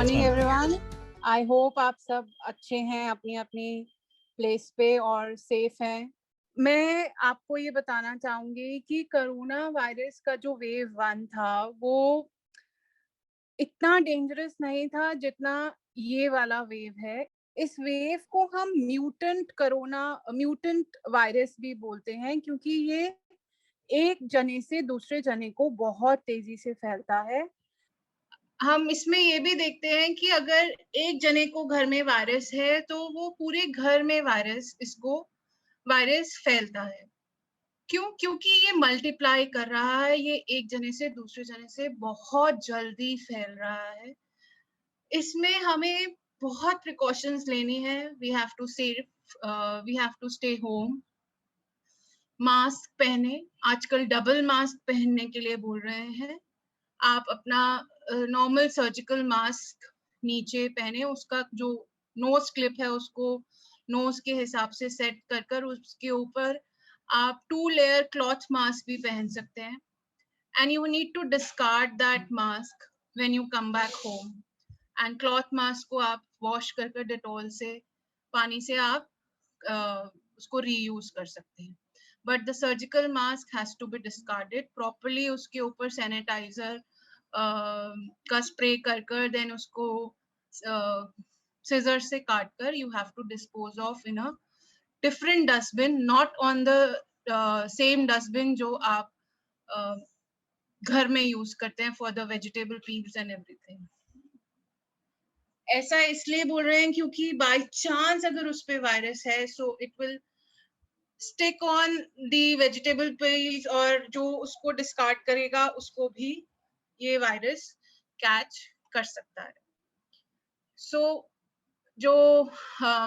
Morning everyone. I hope आप सब अच्छे हैं अपनी अपनी प्लेस पे और सेफ हैं। मैं आपको ये बताना चाहूंगी कि कोरोना वायरस का जो वेव 1 था वो इतना डेंजरस नहीं था जितना ये वाला वेव है। इस वेव को हम म्यूटेंट वायरस भी बोलते हैं क्योंकि ये एक जने से दूसरे जने को बहुत तेजी से फैलता है। हम इसमें ये भी देखते हैं कि अगर एक जने को घर में वायरस है तो वो पूरे घर में वायरस फैलता है। क्यों? क्योंकि ये मल्टीप्लाई कर रहा है, ये एक जने से दूसरे जने से बहुत जल्दी फैल रहा है। इसमें हमें बहुत प्रिकॉशंस लेनी है। We have to stay home. Mask पहने, आजकल डबल मास्क पहनने के लिए बोल रहे हैं। आप अपना नॉर्मल सर्जिकल मास्क नीचे पहने, उसका जो नोज क्लिप है उसको नोज के हिसाब से सेट कर कर उसके ऊपर आप 2 लेयर क्लॉथ मास्क भी पहन सकते हैं। And you need to discard that mask when you come back home. And cloth mask को आप वॉश कर कर डेटॉल से, पानी से आप उसको रीयूज कर सकते हैं। But the surgical mask has to be discarded properly. उसके ऊपर सैनिटाइजर का स्प्रे कर कर देन उसको सिजर से काट कर you have to dispose of in a different dustbin, not on the same dustbin जो आप घर में यूज करते हैं for the vegetable peels and everything. ऐसा इसलिए बोल रहे हैं क्योंकि बाय चांस अगर उस पे वायरस है so it will stick on the vegetable peels और जो उसको डिस्कार्ड करेगा उसको भी ये वायरस कैच कर सकता है। सो जो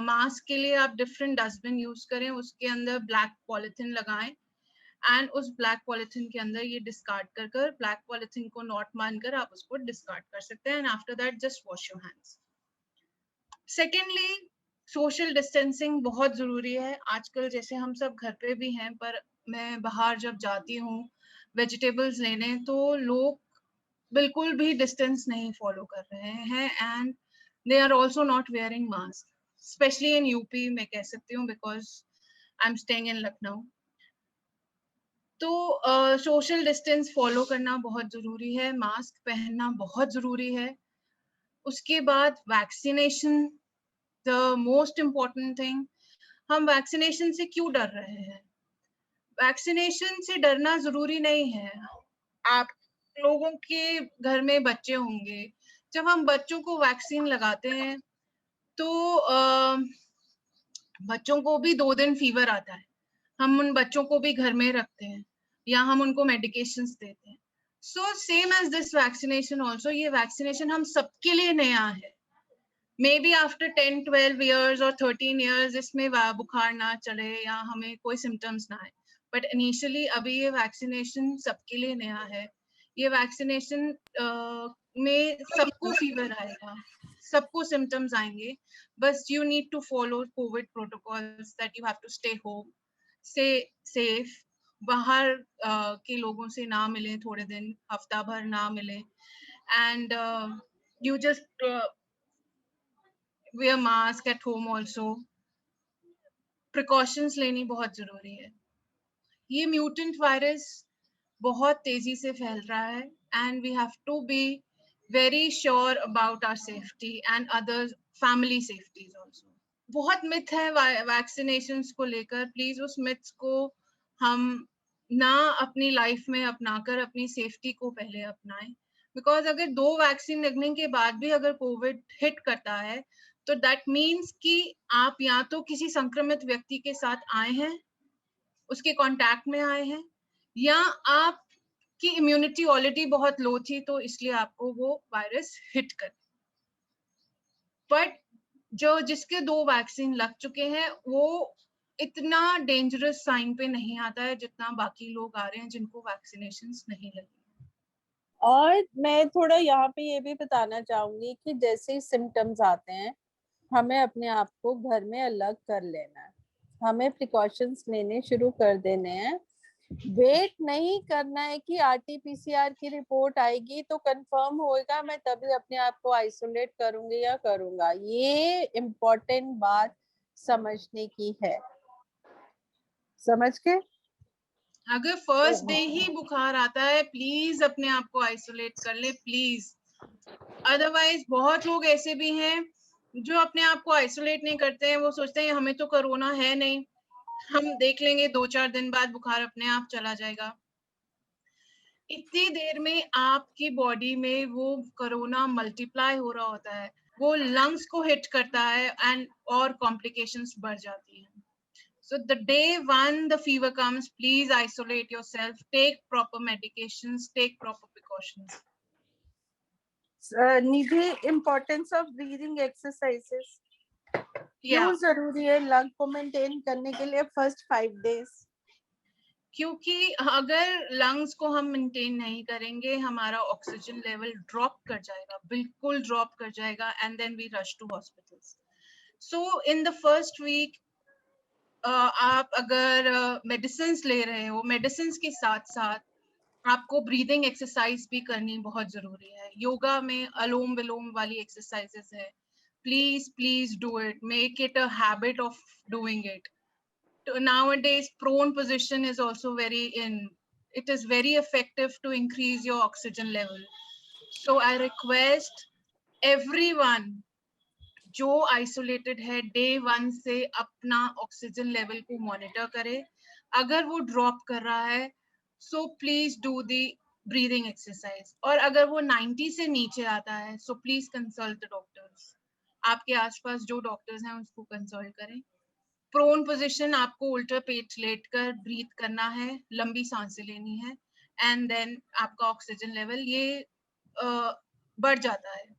मास्क के लिए आप डिफरेंट डस्टबिन यूज करें, उसके अंदर ब्लैक पॉलिथीन लगाएं एंड उस ब्लैक पॉलिथीन के अंदर ये डिस्कार्ड कर कर, ब्लैक पॉलिथीन को नॉट मानकर आप उसको डिस्कार्ड कर सकते हैं। And after that just wash your hands. Secondly, social distancing बहुत जरूरी है। आजकल जैसे हम सब घर पे भी हैं, पर मैं बाहर जब जाती हूँ वेजिटेबल्स लेने तो लोग बिल्कुल भी डिस्टेंस नहीं फॉलो कर रहे हैं and they are also not wearing mask, specially in UP मैं कह सकती हूँ because I am staying in Lucknow. तो सोशल डिस्टेंस फॉलो करना बहुत जरूरी है, मास्क पहनना बहुत जरूरी है। उसके बाद vaccination, the most important thing. हम वैक्सीनेशन से क्यों डर रहे हैं? वैक्सीनेशन से डरना जरूरी नहीं है। आप लोगों के घर में बच्चे होंगे, जब हम बच्चों को वैक्सीन लगाते हैं तो बच्चों को भी 2 दिन फीवर आता है, हम उन बच्चों को भी घर में रखते हैं या हम उनको मेडिकेशंस देते हैं। So same as this vaccination also, ये वैक्सीनेशन हम सबके लिए नया है। मे बी आफ्टर 10-12 years और 13 years इसमें बुखार ना चले या हमें कोई सिम्टम्स ना आए, बट इनिशियली अभी ये वैक्सीनेशन सबके लिए नया है। ये वैक्सीनेशन में सबको फीवर आएगा, सबको सिम्टम्स आएंगे, बस you need to follow covid protocols that you have to stay home, stay safe, बाहर के लोगों से ना मिलें थोड़े दिन, हफ्ता भर ना मिलें and you just wear mask at home also. Precautions लेनी बहुत जरूरी है। ये म्यूटेंट वायरस बहुत तेजी से फैल रहा है and we have to be very sure about our safety and other family safeties also. बहुत मिथ है वैक्सीनेशन को लेकर, प्लीज उस मिथ्स को हम ना अपनी लाइफ में अपनाकर अपनी सेफ्टी को पहले अपनाएं। बिकॉज अगर 2 वैक्सीन लगने के बाद भी अगर कोविड हिट करता है तो दैट मीन्स कि आप या तो किसी संक्रमित व्यक्ति के साथ आए हैं, उसके कांटेक्ट में आए हैं, या आपकी इम्यूनिटी ऑलरेडी बहुत लो थी तो इसलिए आपको वो वायरस हिट कर। बट जो जिसके 2 वैक्सीन लग चुके हैं वो इतना डेंजरस साइन पे नहीं आता है जितना बाकी लोग आ रहे हैं जिनको वैक्सीनेशंस नहीं लगी। और मैं थोड़ा यहाँ पे ये भी बताना चाहूंगी कि जैसे सिम्टम्स आते हैं हमें अपने आप को घर में अलग कर लेना है, हमें प्रिकॉशंस लेने शुरू कर देने हैं वेट नहीं करना है कि आरटीपीसीआर की रिपोर्ट आएगी तो कंफर्म होएगा, मैं तभी अपने आप को आइसोलेट करूंगी या करूंगा। ये इम्पोर्टेंट बात समझने की है, समझ के। अगर फर्स्ट डे ही बुखार आता है, प्लीज अपने आप को आइसोलेट कर ले, प्लीज। अदरवाइज बहुत लोग ऐसे भी हैं जो अपने आप को आइसोलेट नहीं करते हैं, वो सोचते हैं हमें तो कोरोना है नहीं, हम देख लेंगे 2-4 दिन बाद बुखार अपने आप चला जाएगा। इतनी देर में आपकी बॉडी में वो कोरोना मल्टीप्लाई हो रहा होता है, वो लंग्स को हिट करता है एंड और कॉम्प्लिकेशंस बढ़ जाती हैं। So the day one the fever comes, please isolate yourself, take proper medications, take proper precautions. Nidhi, importance of breathing exercises क्यों Yeah, जरूरी है लंग को मेंटेन करने के लिए फर्स्ट 5 डेज? क्योंकि अगर लंग्स को हम मेंटेन नहीं करेंगे, हमारा ऑक्सीजन लेवल ड्रॉप कर जाएगा, बिल्कुल ड्रॉप कर जाएगा, and then we rush to hospitals. So in the first week आप अगर मेडिसिन ले रहे हो, मेडिसिन के साथ साथ आपको ब्रीदिंग एक्सरसाइज भी करनी बहुत जरूरी है। योगा में अलोम विलोम वाली एक्सरसाइजेस है, please please do it, make it a habit of doing it. Nowadays prone position is also very in, it is very effective to increase your oxygen level. So I request everyone जो isolated है, day 1 से अपना oxygen level को monitor करे। अगर वो drop कर रहा है, so please do the breathing exercise, और अगर वो 90 से नीचे आता है, so please consult the doctors. आपके आसपास जो डॉक्टर्स हैं उसको कंसल्ट करें। प्रोन पोजीशन, आपको उल्टा पेट लेटकर ब्रीथ करना है, लंबी सांसें लेनी है, एंड देन आपका ऑक्सीजन लेवल ये बढ़ जाता है।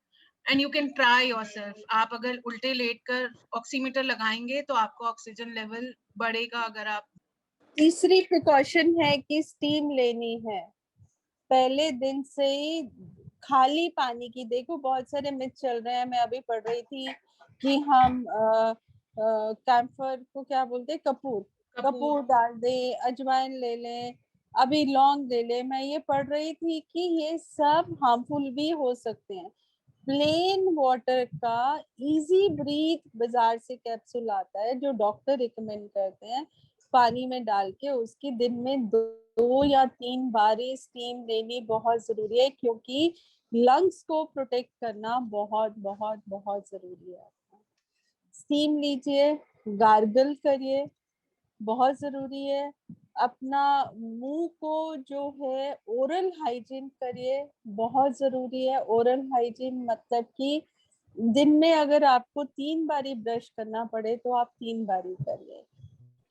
And you can try yourself, आप अगर उल्टे लेटकर ऑक्सीमीटर लगाएंगे तो आपका ऑक्सीजन लेवल बढ़ेगा। अगर आप तीसरी प्रिकॉशन है कि स्टीम लेनी है पहले दिन से ही, खाली पानी की। देखो बहुत सारे मिथ चल रहे हैं, मैं अभी पढ़ रही थी कि हम कैम्फर को क्या बोलते हैं, कपूर, कपूर, कपूर डाल दें, अजवाइन ले लें, अभी लौंग ले लें। मैं ये पढ़ रही थी कि ये सब हार्मफुल भी हो सकते हैं। प्लेन वाटर का इजी ब्रीथ बाजार से कैप्सूल आता है जो डॉक्टर रिकमेंड करते हैं, पानी में डाल के उसकी दिन में 2 या 3 बारी स्टीम लेनी बहुत जरूरी है, क्योंकि लंग्स को प्रोटेक्ट करना बहुत बहुत बहुत जरूरी है। स्टीम लीजिए, गार्गल करिए, बहुत जरूरी है। अपना मुंह को जो है ओरल हाइजीन करिए, बहुत जरूरी है। ओरल हाइजीन मतलब कि दिन में अगर आपको 3 बारी ब्रश करना पड़े तो आप 3 बारी करिए।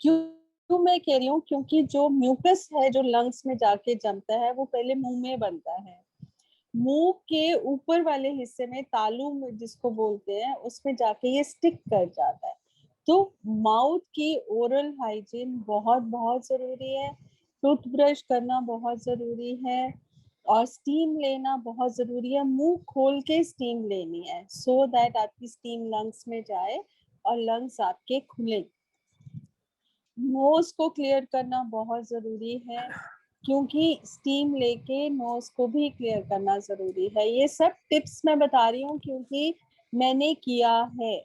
क्यों मैं कह रही हूँ, क्योंकि जो म्यूकस है जो लंग्स में जाके जमता है वो पहले मुंह में बनता है। मुंह के ऊपर वाले हिस्से में, तालू जिसको बोलते हैं, उसमें जाके ये स्टिक कर जाता है। तो माउथ की ओरल हाइजीन बहुत बहुत जरूरी है। टूथब्रश करना बहुत जरूरी है, और स्टीम लेना बहुत जरूरी है। मुंह खोल के स्टीम लेनी है, सो दैट आपकी स्टीम लंग्स में जाए और लंग्स आपके खुले। नोज को क्लियर करना बहुत जरूरी है, क्योंकि स्टीम लेके नोज को भी क्लियर करना जरूरी है। ये सब टिप्स मैं बता रही हूँ क्योंकि मैंने किया है।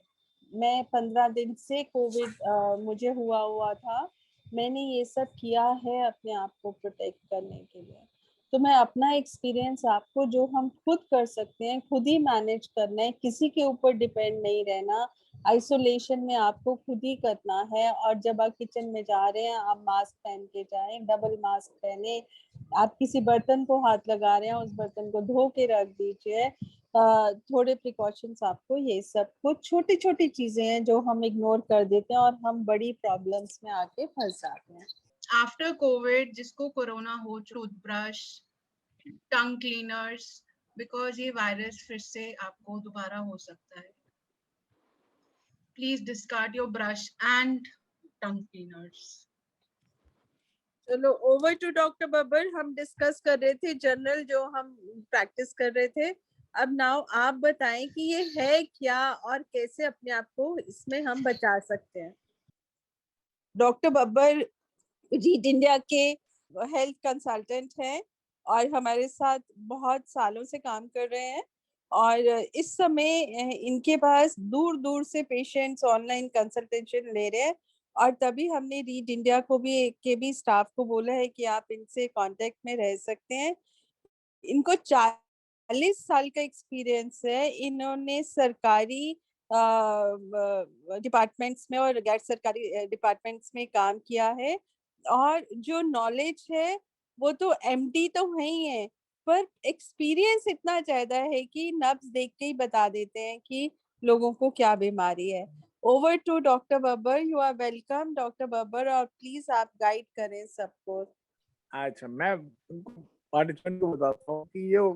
मैं 15 दिन से कोविड मुझे हुआ था, मैंने ये सब किया है अपने आप को प्रोटेक्ट करने के लिए। तो मैं अपना एक्सपीरियंस आपको, जो हम खुद कर सकते हैं, खुद ही मैनेज करना है, किसी के ऊपर डिपेंड नहीं रहना। आइसोलेशन में आपको खुद ही करना है, और जब आप किचन में जा रहे हैं आप मास्क पहन के जाएं, डबल मास्क पहने। आप किसी बर्तन को हाथ लगा रहे हैं, उस बर्तन को धो के रख दीजिए। थोड़े प्रिकॉशंस आपको, ये सब कुछ छोटी छोटी चीजें हैं जो हम इग्नोर कर देते हैं और हम बड़ी प्रॉब्लम्स में आके फंस जाते हैं। आफ्टर कोविड जिसको कोरोना हो, टूथब्रश, टंग क्लीनर्स, बिकॉज ये वायरस फिर से आपको दोबारा हो सकता है। Please discard your brush and tongue cleaners. चलो ओवर टू डॉक्टर बब्बर। हम डिस्कस कर रहे थे जनरल, जो हम प्रैक्टिस कर रहे थे। अब नाउ आप बताएं कि ये है क्या और कैसे अपने आप को इसमें हम बचा सकते हैं। डॉक्टर बब्बर रीड इंडिया के हेल्थ कंसल्टेंट हैं और हमारे साथ बहुत सालों से काम कर रहे हैं, और इस समय इनके पास दूर दूर से पेशेंट्स ऑनलाइन कंसल्टेशन ले रहे हैं। और तभी हमने रीड इंडिया को भी स्टाफ को बोला है कि आप इनसे कांटेक्ट में रह सकते हैं। इनको 40 साल का एक्सपीरियंस है। इन्होंने सरकारी डिपार्टमेंट्स में और गैर सरकारी डिपार्टमेंट्स में काम किया है, और जो नॉलेज है वो तो एमडी तो है ही है, पर एक्सपीरियंस इतना ज्यादा है कि नब्ज देख के ही बता देते हैं कि लोगों को क्या बीमारी है। Over to doctor Babbar, you are welcome doctor Babbar, और प्लीज आप गाइड करें सबको। अच्छा, मैं पार्टिसिपेंट को बताता हूँ कि ये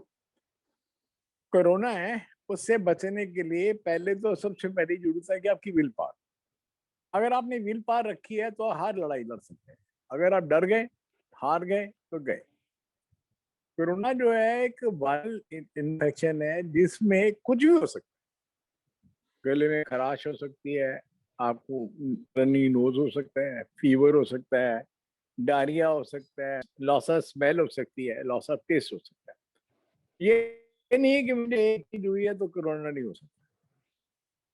कोरोना है, उससे बचने के लिए पहले तो सबसे पहली जरूरत है कि आपकी विल पावर। अगर आपने विल पावर रखी है तो हर लड़ाई लड़ सकते हैं। अगर आप डर गए, हार गए तो गए। कोरोना जो है एक वायरल इन्फेक्शन है जिसमें कुछ भी हो सकता है। गले में खराश हो सकती है, आपको रनी नोज हो सकता है, फीवर हो सकता है, डायरिया हो सकता है, लॉस ऑफ स्मेल हो सकती है, लॉस ऑफ टेस्ट हो सकता है। ये नहीं है कि मुझे एक चीज हुई है तो कोरोना नहीं हो सकता।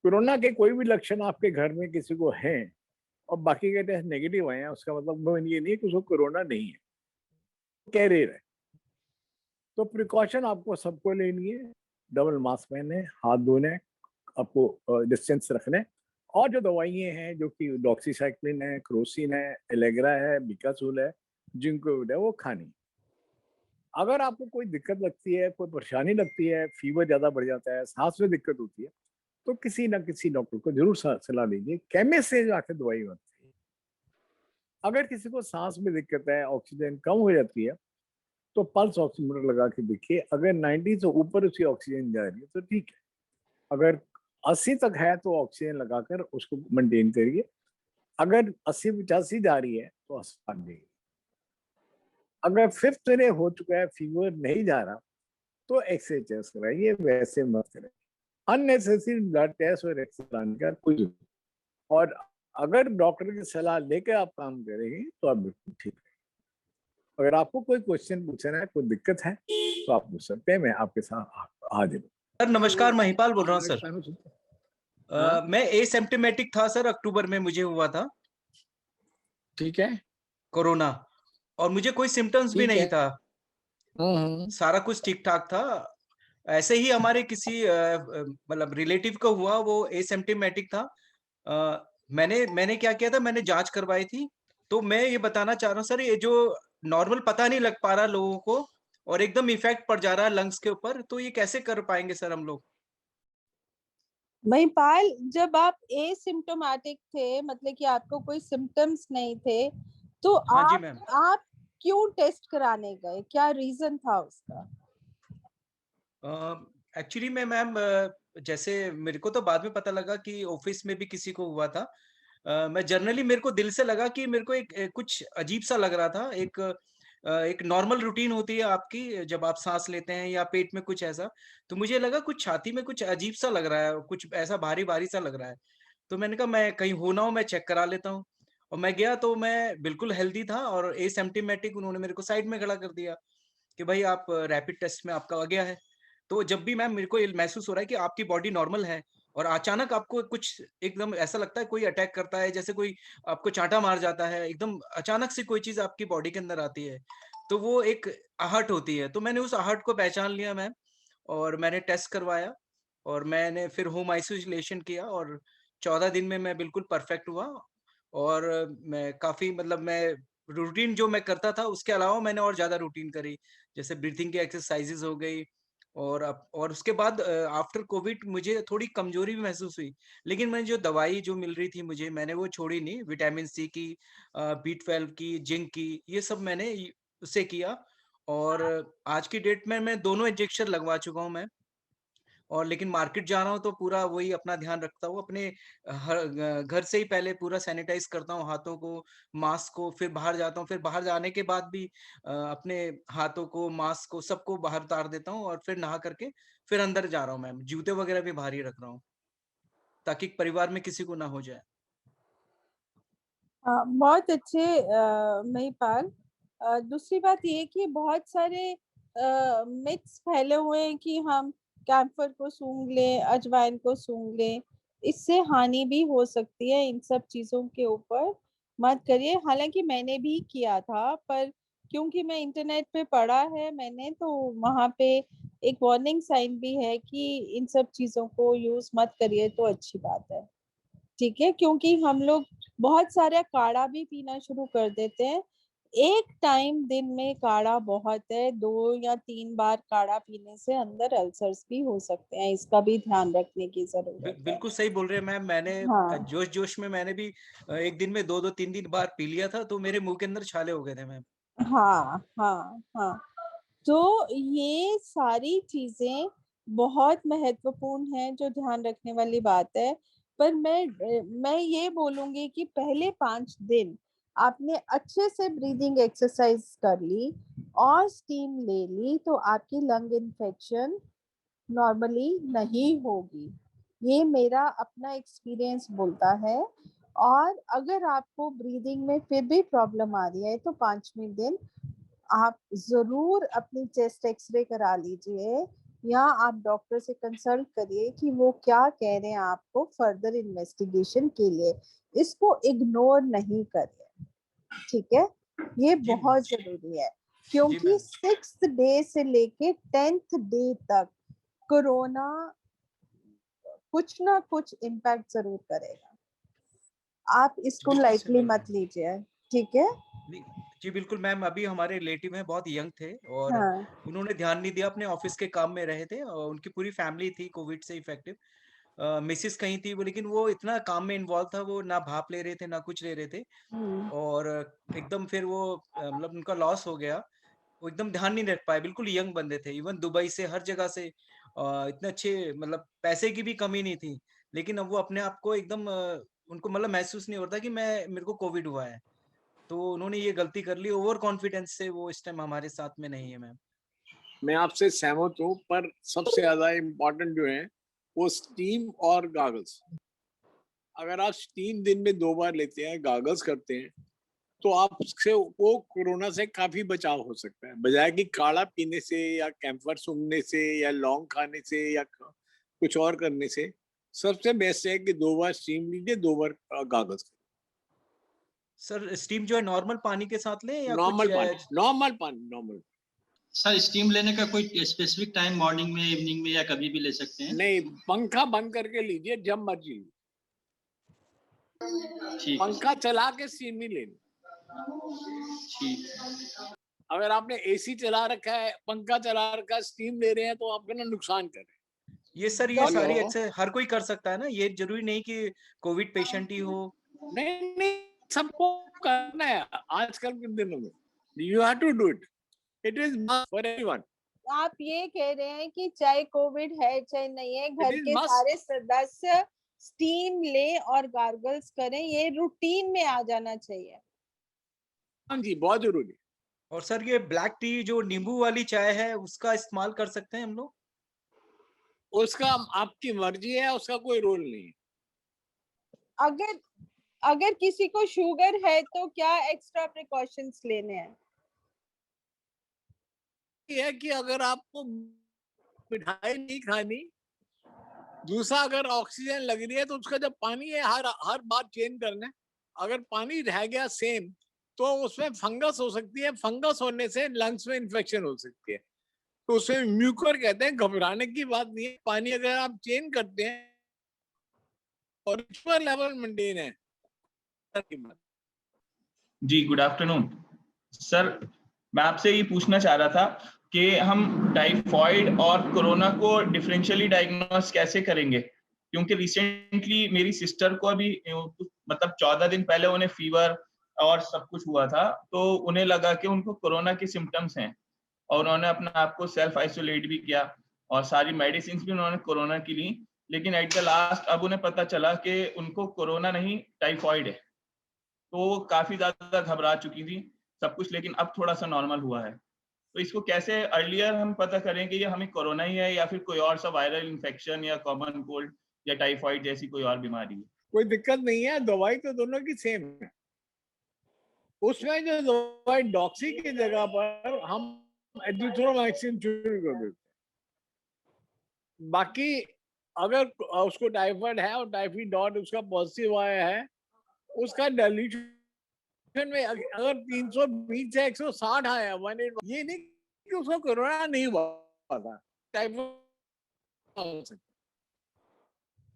कोरोना के कोई भी लक्षण आपके घर में किसी को हैं और बाकी के टेस्ट नेगेटिव आए हैं, उसका मतलब ये नहीं है कि उसको कोरोना नहीं है, कैरियर है। तो प्रिकॉशन आपको सबको लेनी है। डबल मास्क पहने, हाथ धोने, आपको डिस्टेंस रखने, और जो दवाइयाँ हैं जो कि डॉक्सीसाइक्लिन है, क्रोसिन है, एलेग्रा है, बिकासूल है, जिंकोविड है, वो खानी। अगर आपको कोई दिक्कत लगती है, कोई परेशानी लगती है, फीवर ज्यादा बढ़ जाता है, सांस में दिक्कत होती है, तो किसी ना किसी डॉक्टर को जरूर सलाह लीजिए। केमिस्ट से जाकर दवाई बनती है। अगर किसी को सांस में दिक्कत है, ऑक्सीजन कम हो जाती है, तो पल्स ऑक्सीमीटर लगा के देखिए। अगर 90 से ऊपर उसकी ऑक्सीजन जा रही है तो ठीक है। अगर 80 तक है तो ऑक्सीजन लगाकर उसको मेंटेन करिए। अगर 80-85 जा रही है तो अस्पताल जाइए। अगर फिफ्थ में हो चुका है, फीवर नहीं जा रहा, तो एक्सरे टेस्ट कराइए, वैसे मत करें। अननेसेसरी ब्लड टेस्ट और एक्सरे कराने का कोई जरूरत नहीं। और अगर डॉक्टर की सलाह लेकर आप काम करेंगे तो आप बिल्कुल ठीक है। अगर आपको कोई क्वेश्चन पूछना है, कोई दिक्कत है, तो आप पूछ सकते हैं, मैं आपके साथ हाजिर हूँ। सर नमस्कार, महिपाल बोल रहा हूँ सर। हाँ? मैं एसिम्प्टोमेटिक था सर, अक्टूबर में मुझे हुआ था ठीक है, कोरोना, और मुझे कोई सिम्टम्स भी ठीक नहीं है। था, सारा कुछ ठीक ठाक था। ऐसे ही हमारे किसी मतलब रिलेटिव को हुआ, वो एसिम्प्टोमेटिक था। मैंने क्या किया था, मैंने जांच करवाई थी। तो मैं ये बताना चाह रहा हूँ सर, ये जो नॉर्मल पता नहीं लग पा रहा लोगों को और एकदम इफेक्ट पड़ जा रहा है लंग्स के ऊपर, तो ये कैसे कर पाएंगे सर हम लोग? महिपाल, जब आप एसिम्प्टोमेटिक थे, मतलब कि आपको कोई सिम्टम्स नहीं थे, तो हाँ जी आप मैम। आप क्यों टेस्ट कराने गए? क्या रीजन था उसका? एक्चुअली में मैम, जैसे मेरे को तो बाद में पता लगा कि ऑफिस में भी किसी को हुआ था। मैं जनरली, मेरे को दिल से लगा कि मेरे को एक कुछ अजीब सा लग रहा था। एक नॉर्मल रूटीन होती है आपकी जब आप सांस लेते हैं या पेट में कुछ ऐसा, तो मुझे लगा कुछ छाती में कुछ अजीब सा लग रहा है, कुछ ऐसा भारी भारी सा लग रहा है। तो मैंने कहा मैं कहीं हो ना हो, मैं चेक करा लेता हूँ। और मैं गया तो मैं बिल्कुल हेल्दी था और एसिम्प्टोमेटिक। उन्होंने मेरे को साइड में खड़ा कर दिया कि भाई आप रैपिड टेस्ट में आपका आ गया है। तो जब भी मैम मेरे को ये महसूस हो रहा है कि आपकी बॉडी नॉर्मल है और अचानक आपको कुछ एकदम ऐसा लगता है, कोई अटैक करता है, जैसे कोई आपको चांटा मार जाता है, एकदम अचानक से कोई चीज आपकी बॉडी के अंदर आती है, तो वो एक आहट होती है। तो मैंने उस आहट को पहचान लिया मैम, और मैंने टेस्ट करवाया और मैंने फिर होम आइसोलेशन किया, और 14 दिन में मैं बिल्कुल परफेक्ट हुआ। और मैं काफ़ी, मतलब मैं रूटीन जो मैं करता था उसके अलावा मैंने और ज़्यादा रूटीन करी, जैसे ब्रीथिंग की एक्सरसाइजेज़ हो गई। और उसके बाद आफ्टर कोविड मुझे थोड़ी कमज़ोरी भी महसूस हुई, लेकिन मैंने जो दवाई जो मिल रही थी मुझे, मैंने वो छोड़ी नहीं। विटामिन सी की, बी12 की, जिंक की, ये सब मैंने उससे किया। और आज की डेट में मैं दोनों इंजेक्शन लगवा चुका हूँ मैं। और लेकिन मार्केट जा रहा हूँ तो पूरा वही अपना ध्यान रखता हूँ, अपने घर से ही पहले पूरा सैनिटाइज करता हूँ हाथों को, मास्क को, फिर बाहर जाता हूँ, फिर बाहर जाने के बाद भी अपने हाथों को, मास्क को, सबको बाहर उतार देता हूँ, और फिर नहा करके फिर अंदर जा रहा हूँ मैम। जूते वगैरह भी बाहर ही रख रहा हूँ, ताकि परिवार में किसी को ना हो जाए। बहुत अच्छे महिपाल। दूसरी बात ये कि बहुत सारे मिथ्स फैले हुए हैं कि हम कैम्फर को सूंघ लें, अजवाइन को सूंघ लें, इससे हानि भी हो सकती है। इन सब चीजों के ऊपर मत करिए। हालांकि मैंने भी किया था, पर क्योंकि मैं इंटरनेट पे पढ़ा है मैंने, तो वहां पे एक वार्निंग साइन भी है कि इन सब चीजों को यूज मत करिए, तो अच्छी बात है। ठीक है, क्योंकि हम लोग बहुत सारा काढ़ा भी पीना शुरू कर देते हैं। एक टाइम दिन में काढ़ा बहुत है, 2 या 3 बार काढ़ा पीने से अंदर अल्सर्स भी हो सकते हैं, इसका भी ध्यान रखने की जरूरत है। बिल्कुल सही बोल रहे हैं मैम। मैंने हाँ जोश में मैंने भी एक दिन में 2-2 3 बार पी लिया था, तो मेरे मुंह के अंदर छाले हो गए थे मैम। हाँ हाँ हाँ। तो ये सारी चीजें बहुत महत्वपूर्ण है, जो ध्यान रखने वाली बात है। पर मैं ये बोलूंगी कि पहले 5 दिन आपने अच्छे से ब्रीदिंग एक्सरसाइज कर ली और स्टीम ले ली, तो आपकी लंग इन्फेक्शन नॉर्मली नहीं होगी। ये मेरा अपना एक्सपीरियंस बोलता है। और अगर आपको ब्रीदिंग में फिर भी प्रॉब्लम आ रही है, तो 5वें दिन आप जरूर अपनी चेस्ट एक्सरे करा लीजिए, या आप डॉक्टर से कंसल्ट करिए कि वो क्या कह रहे हैं आपको फर्दर इन्वेस्टिगेशन के लिए। इसको इग्नोर नहीं करिए, ठीक है? ये जी बहुत जरूरी है, जी क्योंकि मैम। 6th डे से लेके 10th डे तक कोरोना कुछ ना कुछ इम्पैक्ट जरूर करेगा। आप इसको बिल्कुल सही लाइटली बोल रहे मत हैं। लीजिए, ठीक है? नहीं, जी बिल्कुल मैम। अभी हमारे रिलेटिव में बहुत यंग थे और हाँ उन्होंने ध्यान नहीं दिया, अपने ऑफिस के काम में रहे थे और उनकी पूरी फैमिली थी कोविड से इफेक्टिव। मिसेस कहीं थी वो, लेकिन वो इतना काम में इन्वॉल्व था, वो ना भाप ले रहे थे ना कुछ ले रहे थे। हम्म, और एकदम फिर वो मतलब उनका लॉस हो गया। वो एकदम ध्यान नहीं रख पाए। बिल्कुल यंग बंदे थे, इवन दुबई से हर जगह से इतने अच्छे, मतलब पैसे की भी कमी नहीं थी। लेकिन अब वो अपने आप को एकदम उनको मतलब महसूस नहीं होता कि मैं मेरे को कोविड हुआ है। तो उन्होंने ये गलती कर ली, ओवर कॉन्फिडेंस से वो इस टाइम हमारे साथ में नहीं है मैम। मैं आपसे सहमत हूँ, पर सबसे ज्यादा इम्पोर्टेंट जो है वो स्टीम और गागल्स। अगर आप स्टीम दिन में 2 बार लेते हैं, गागल्स करते हैं, तो आपसे वो कोरोना से काफी बचाव हो सकता है, बजाय कि काढ़ा पीने से या कैंफर सूंघने से या लौंग खाने से या कुछ और करने से। सबसे बेस्ट है कि 2 बार स्टीम लीजिए, 2 बार गागल्स। सर स्टीम जो है नॉर्मल पानी के साथ लें या कुछ नॉर्मल पानी, नॉर्मल पानी, नॉर्मल। सर स्टीम लेने का कोई स्पेसिफिक टाइम, मॉर्निंग में, इवनिंग में, या कभी भी ले सकते हैं? नहीं, पंखा बंद करके लीजिए जब मर्जी लीजिए। ठीक है पंखा चला के स्टीम नहीं लेनी। ठीक। अगर आपने एसी चला रखा है, पंखा चला रखा है, स्टीम ले रहे हैं, तो आपका ना नुकसान कर रहे ये सर, हैं। ये सारी हेलो, एक्सरसाइज हर कोई कर सकता है ना? ये जरूरी नहीं कि कोविड पेशेंट ही हो। नहीं नहीं, सबको करना है आजकल के दिनों में। You have to do it, it is must for everyone. आप ये कह रहे हैं कि चाहे कोविड है चाहे नहीं है, इट घर इज के मस्ट। सारे सदस्य स्टीम ले और गार्गल्स करें, ये रूटीन में आ जाना चाहिए। हाँ जी, बहुत जरूरी। और सर ये ब्लैक टी जो नींबू वाली चाय है, उसका इस्तेमाल कर सकते हैं हम लोग? उसका आपकी मर्जी है, उसका कोई रोल नहीं है। अगर अगर किसी को शुगर है तो क्या एक्स्ट्रा प्रिकॉशंस लेने हैं? ये है कि अगर आपको मिठाई नहीं खानी, दूसरा अगर ऑक्सीजन लग रही है, तो उसका जब पानी है हर बार चेंज करना है। अगर पानी रह गया सेम, तो उसमें फंगस हो सकती है, फंगस होने से लंग्स में इन्फेक्शन हो सकती है, तो उसे म्यूकर कहते हैं। घबराने की बात नहीं है, पानी अगर आप चेंज करते हैं और लेवल मेंटेन है। जी गुड आफ्टरनून सर। मैं आपसे ये पूछना चाह रहा था कि हम टाइफॉइड और कोरोना को डिफरेंशियली डायग्नोस कैसे करेंगे, क्योंकि रिसेंटली मेरी सिस्टर को अभी मतलब 14 दिन पहले उन्हें फीवर और सब कुछ हुआ था, तो उन्हें लगा कि उनको कोरोना के सिम्टम्स हैं और उन्होंने अपने आप को सेल्फ आइसोलेट भी किया और सारी मेडिसिन भी उन्होंने कोरोना की ली। लेकिन एट द लास्ट अब उन्हें पता चला कि उनको कोरोना नहीं टाइफॉइड है। तो वो काफी ज्यादा घबरा चुकी थी सब कुछ, लेकिन अब थोड़ा सा नॉर्मल हुआ है। तो इसको कैसे अर्लियर हम पता करें कि ये हमें कोरोना ही है या फिर कोई और सा वायरल इन्फेक्शन या कॉमन कोल्ड या टाइफाइड जैसी कोई और बीमारी है? कोई दिक्कत नहीं है, दवाई तो दोनों की सेम है। उसमें जो दवाई डॉक्सी की जगह पर हम एजिथ्रोमाइसिन शुरू कर देते हैं। बाकी अगर उसको टाइफाइड है और टाइफाइड डॉट उसका पॉजिटिव आया है, उसका डाइल्यूशन में अगर 320 से 160 आया 180, ये नहीं कि उसको कोरोना नहीं हुआ था, टाइफाइड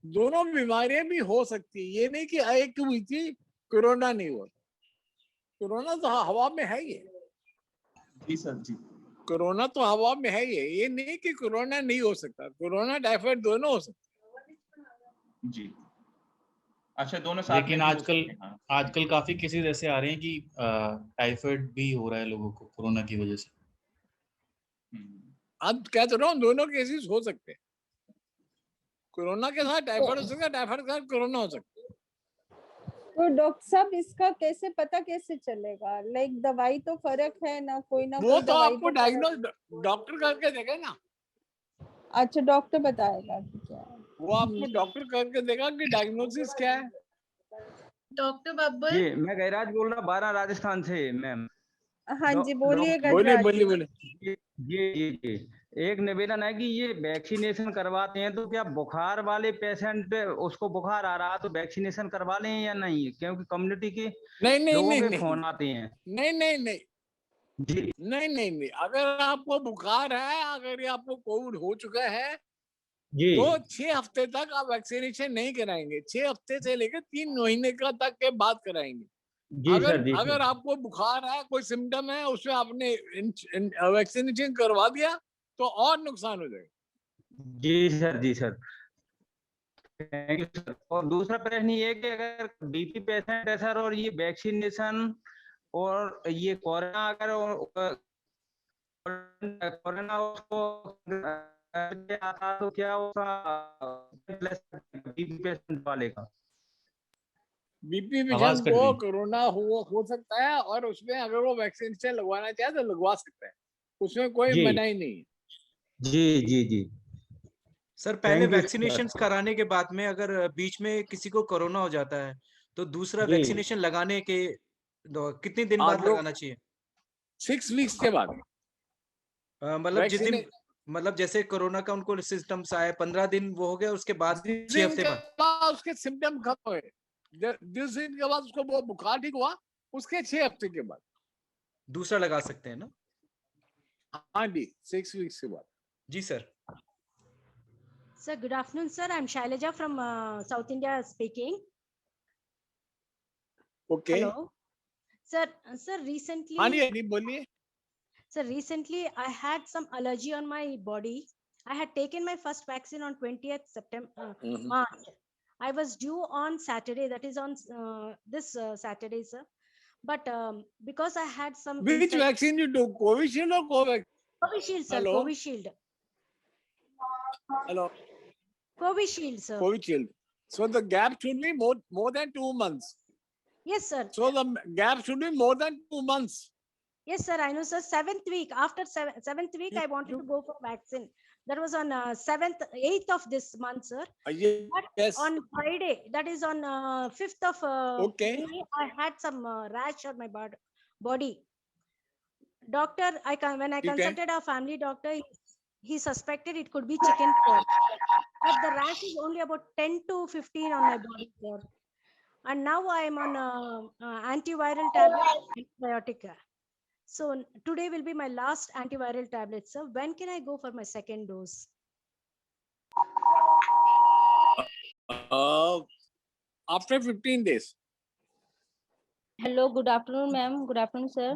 दोनों बीमारियां भी हो सकती है। ये नहीं कि एक हुई थी कोरोना नहीं हुआ। कोरोना तो हवा में है ही है। जी सर जी। कोरोना तो हवा में है ही है। ये नहीं कि कोरोना नहीं हो सकता, कोरोना टाइफाइड दोनों हो सकता जी। अच्छा, दोनों साथ लेकिन में भी हो आजकल सकते हैं, हाँ। आजकल काफी केसेस ऐसे आ रहे हैं कि टाइफाइड भी हो रहा है लोगों को कोरोना की वजह से। अब कह तो रहा हूँ दोनों केसेस हो सकते हैं। कोरोना के साथ टाइफाइड हो सकता है, टाइफाइड के साथ कोरोना हो सकता है। तो डॉक्टर साहब इसका कैसे पता कैसे चलेगा? लाइक दवाई तो फर्क है ना, कोई वो कोई तो दवाई आपको तो डायग्नोज डॉक्टर करके देगा ना। अच्छा, डॉक्टर बताएगा कि क्या है। वो आपको डॉक्टर करके देगा कि डायग्नोसिस क्या है। डॉक्टर बब्बल, जी मैं गैराज बोल रहा हूँ, 12 राजस्थान से मैम। हाँ जी, बोलिए बोलिए गजराज बोलिए जी। बोलिए। जी एक निवेदन है कि ये वैक्सीनेशन करवाते हैं तो क्या बुखार वाले पेशेंट पे उसको बुखार आ रहा तो वैक्सीनेशन करवा लें या नहीं, क्योंकि कम्युनिटी के नहीं नहीं लोगों नहीं के नहीं फोन आते हैं। नहीं नहीं नहीं जी नहीं नहीं नहीं अगर आपको बुखार है, अगर ये आपको कोविड हो चुका है जी तो 6 हफ्ते तक आप वैक्सीनेशन नहीं कराएंगे। 6 हफ्ते से लेकर 3 महीने का तक के बाद कराएंगे। जी अगर सर जी अगर सर आपको बुखार है, कोई सिम्टम है, उसमें आपने वैक्सीनेशन करवा दिया तो और नुकसान हो जाएगा। जी सर जी सर थैंक यू सर। और दूसरा प्रश्न ये है कि अगर बीपी पेशेंट है सर और ये वैक्सीनेशन और ये कोरोना अगर कोरोना उसको आता तो क्या उसका बीपी पेशेंट वाले का। बीपी आवाज पेशेंट कट को गई। कोरोना हो सकता है और उसमें अगर वो वैक्सीनेशन लगवाना चाहे तो लगवा सकता है, उसमें कोई जी मनाही नहीं है। जी सर पहले थैंक यू वैक्सीनेशन सर। कराने के बाद में अगर बीच में किसी को कोरोना हो जाता है तो दूसरा जी वैक्सीनेशन लगाने के कितने दिन आप बाद लोग लगाना चाहिए? 6 वीक्स के बाद मतलब जिस दिन, वैक्सीने मतलब जैसे कोरोना का उनको सिम्टम्स आए 15 दिन वो हो गया, उसके बाद जिस 6 दिन हफ्ते के बाद बाद उसके सिम्टम खत्म हुए, जिस दिन के बाद उसको वो बुखार ठीक हुआ, उसके 6 हफ्ते के बाद। दूसरा लगा सकते हैं ना? हाँ जी, 6 वीक्स के बाद। जी sir. Sir, good afternoon, sir. I'm Shailaja from South India speaking. Okay. Hello. Sir, हाँ recently, जी, हाँ जी, बोलिए। recently I had some allergy on my body. I had taken my first vaccine on 20th September, March. I was due on Saturday, that is on this Saturday, sir. But because I had some Which vaccine you took, Covishield or Covax? Covishield, sir, Hello? Covishield. Hello, Covishield, sir. Covishield. So the gap should be more than 2 months. Yes, sir. So the gap should be more than 2 months. Yes, sir. I know, sir. 7th week. After seventh week, You- I wanted to go for vaccine. That was on 8th of this month, sir. But Yes. on Friday, that is on 5th of Okay. May, I had some rash on my body. Doctor, when I Okay. consulted our family doctor, he suspected it could be chicken pox. But the rash is only about 10 to 15 on my body, sir. And now I am on antiviral tablet, antibiotic. So today will be my last antiviral tablet, sir. When can I go for my second dose? After 15 days. Hello, good afternoon ma'am. Good afternoon sir.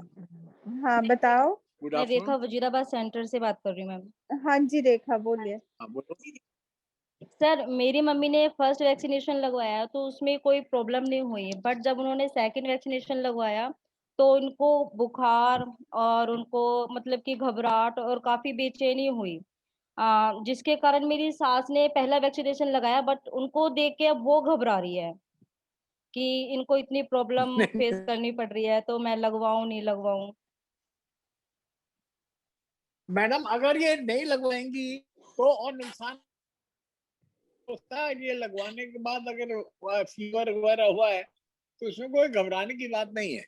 हाँ बताओ। Good मैं रेखा afternoon. Wazirabad centre से बात कर रही हूँ ma'am. हाँ जी रेखा, बोलिए। हाँ, बोलो। सर मेरी मम्मी ने फर्स्ट वैक्सीनेशन लगवाया तो उसमें कोई प्रॉब्लम नहीं हुई, बट जब उन्होंने सेकंड वैक्सीनेशन लगवाया तो उनको बुखार और उनको मतलब कि घबराहट और काफी बेचैनी हुई, जिसके कारण मेरी सास ने पहला वैक्सीनेशन लगाया बट उनको देख के अब वो घबरा रही है कि इनको इतनी प्रॉब्लम फेस करनी पड़ रही है, तो मैं लगवाऊं नहीं लगवाऊं। मैडम अगर ये नहीं लगवाएंगी तो और नुकसान होता है। ये लगवाने के बाद अगर फीवर वगैरह हुआ है तो उसमें कोई घबराने की बात नहीं है।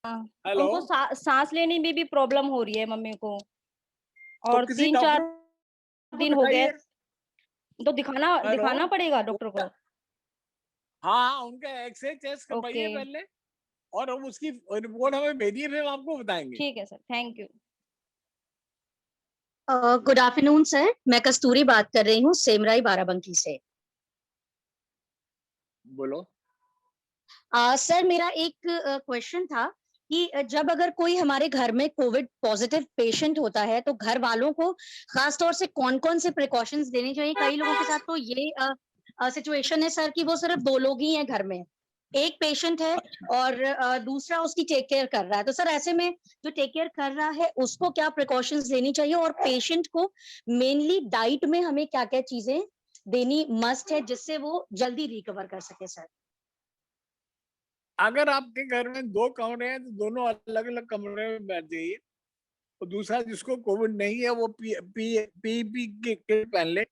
हेलो, उनको सांस लेने में भी प्रॉब्लम हो रही है मम्मी को, तो और किसी 3-4 डॉक्टर को दिन हो गए, दिखाइए। तो दिखाना पड़ेगा डॉक्टर को। हाँ, उनका एक्सरे टेस्ट करवाइए ओके, पहले, और हम उसकी रिपोर्ट हमें भेजिए, फिर हम आपको बताएंगे। ठीक है sir, thank you. Good afternoon sir, मैं कस्तूरी बात कर रही हूँ सेमराई बाराबंकी से। बोलो। सर मेरा एक क्वेश्चन था कि जब अगर कोई हमारे घर में कोविड पॉजिटिव पेशेंट होता है तो घर वालों को खास तौर से कौन-कौन से प्रिकॉशंस देने चाहिए? कई लोगों के साथ तो ये सिचुएशन है सर कि वो सिर्फ 2 लोग ही हैं घर में, एक पेशेंट है और दूसरा उसकी टेक केयर कर रहा है। तो सर ऐसे में जो टेक केयर कर रहा है उसको क्या प्रिकॉशंस देनी चाहिए, और पेशेंट को मेनली डाइट में हमें क्या-क्या चीजें देनी मस्ट है जिससे वो जल्दी रिकवर कर सके सर? अगर आपके घर में 2 कमरे हैं तो दोनों अलग-अलग कमरे में बैठ जाइए, और दूसरा जिसको कोविड नहीं है वो पीपीई किट पहन ले,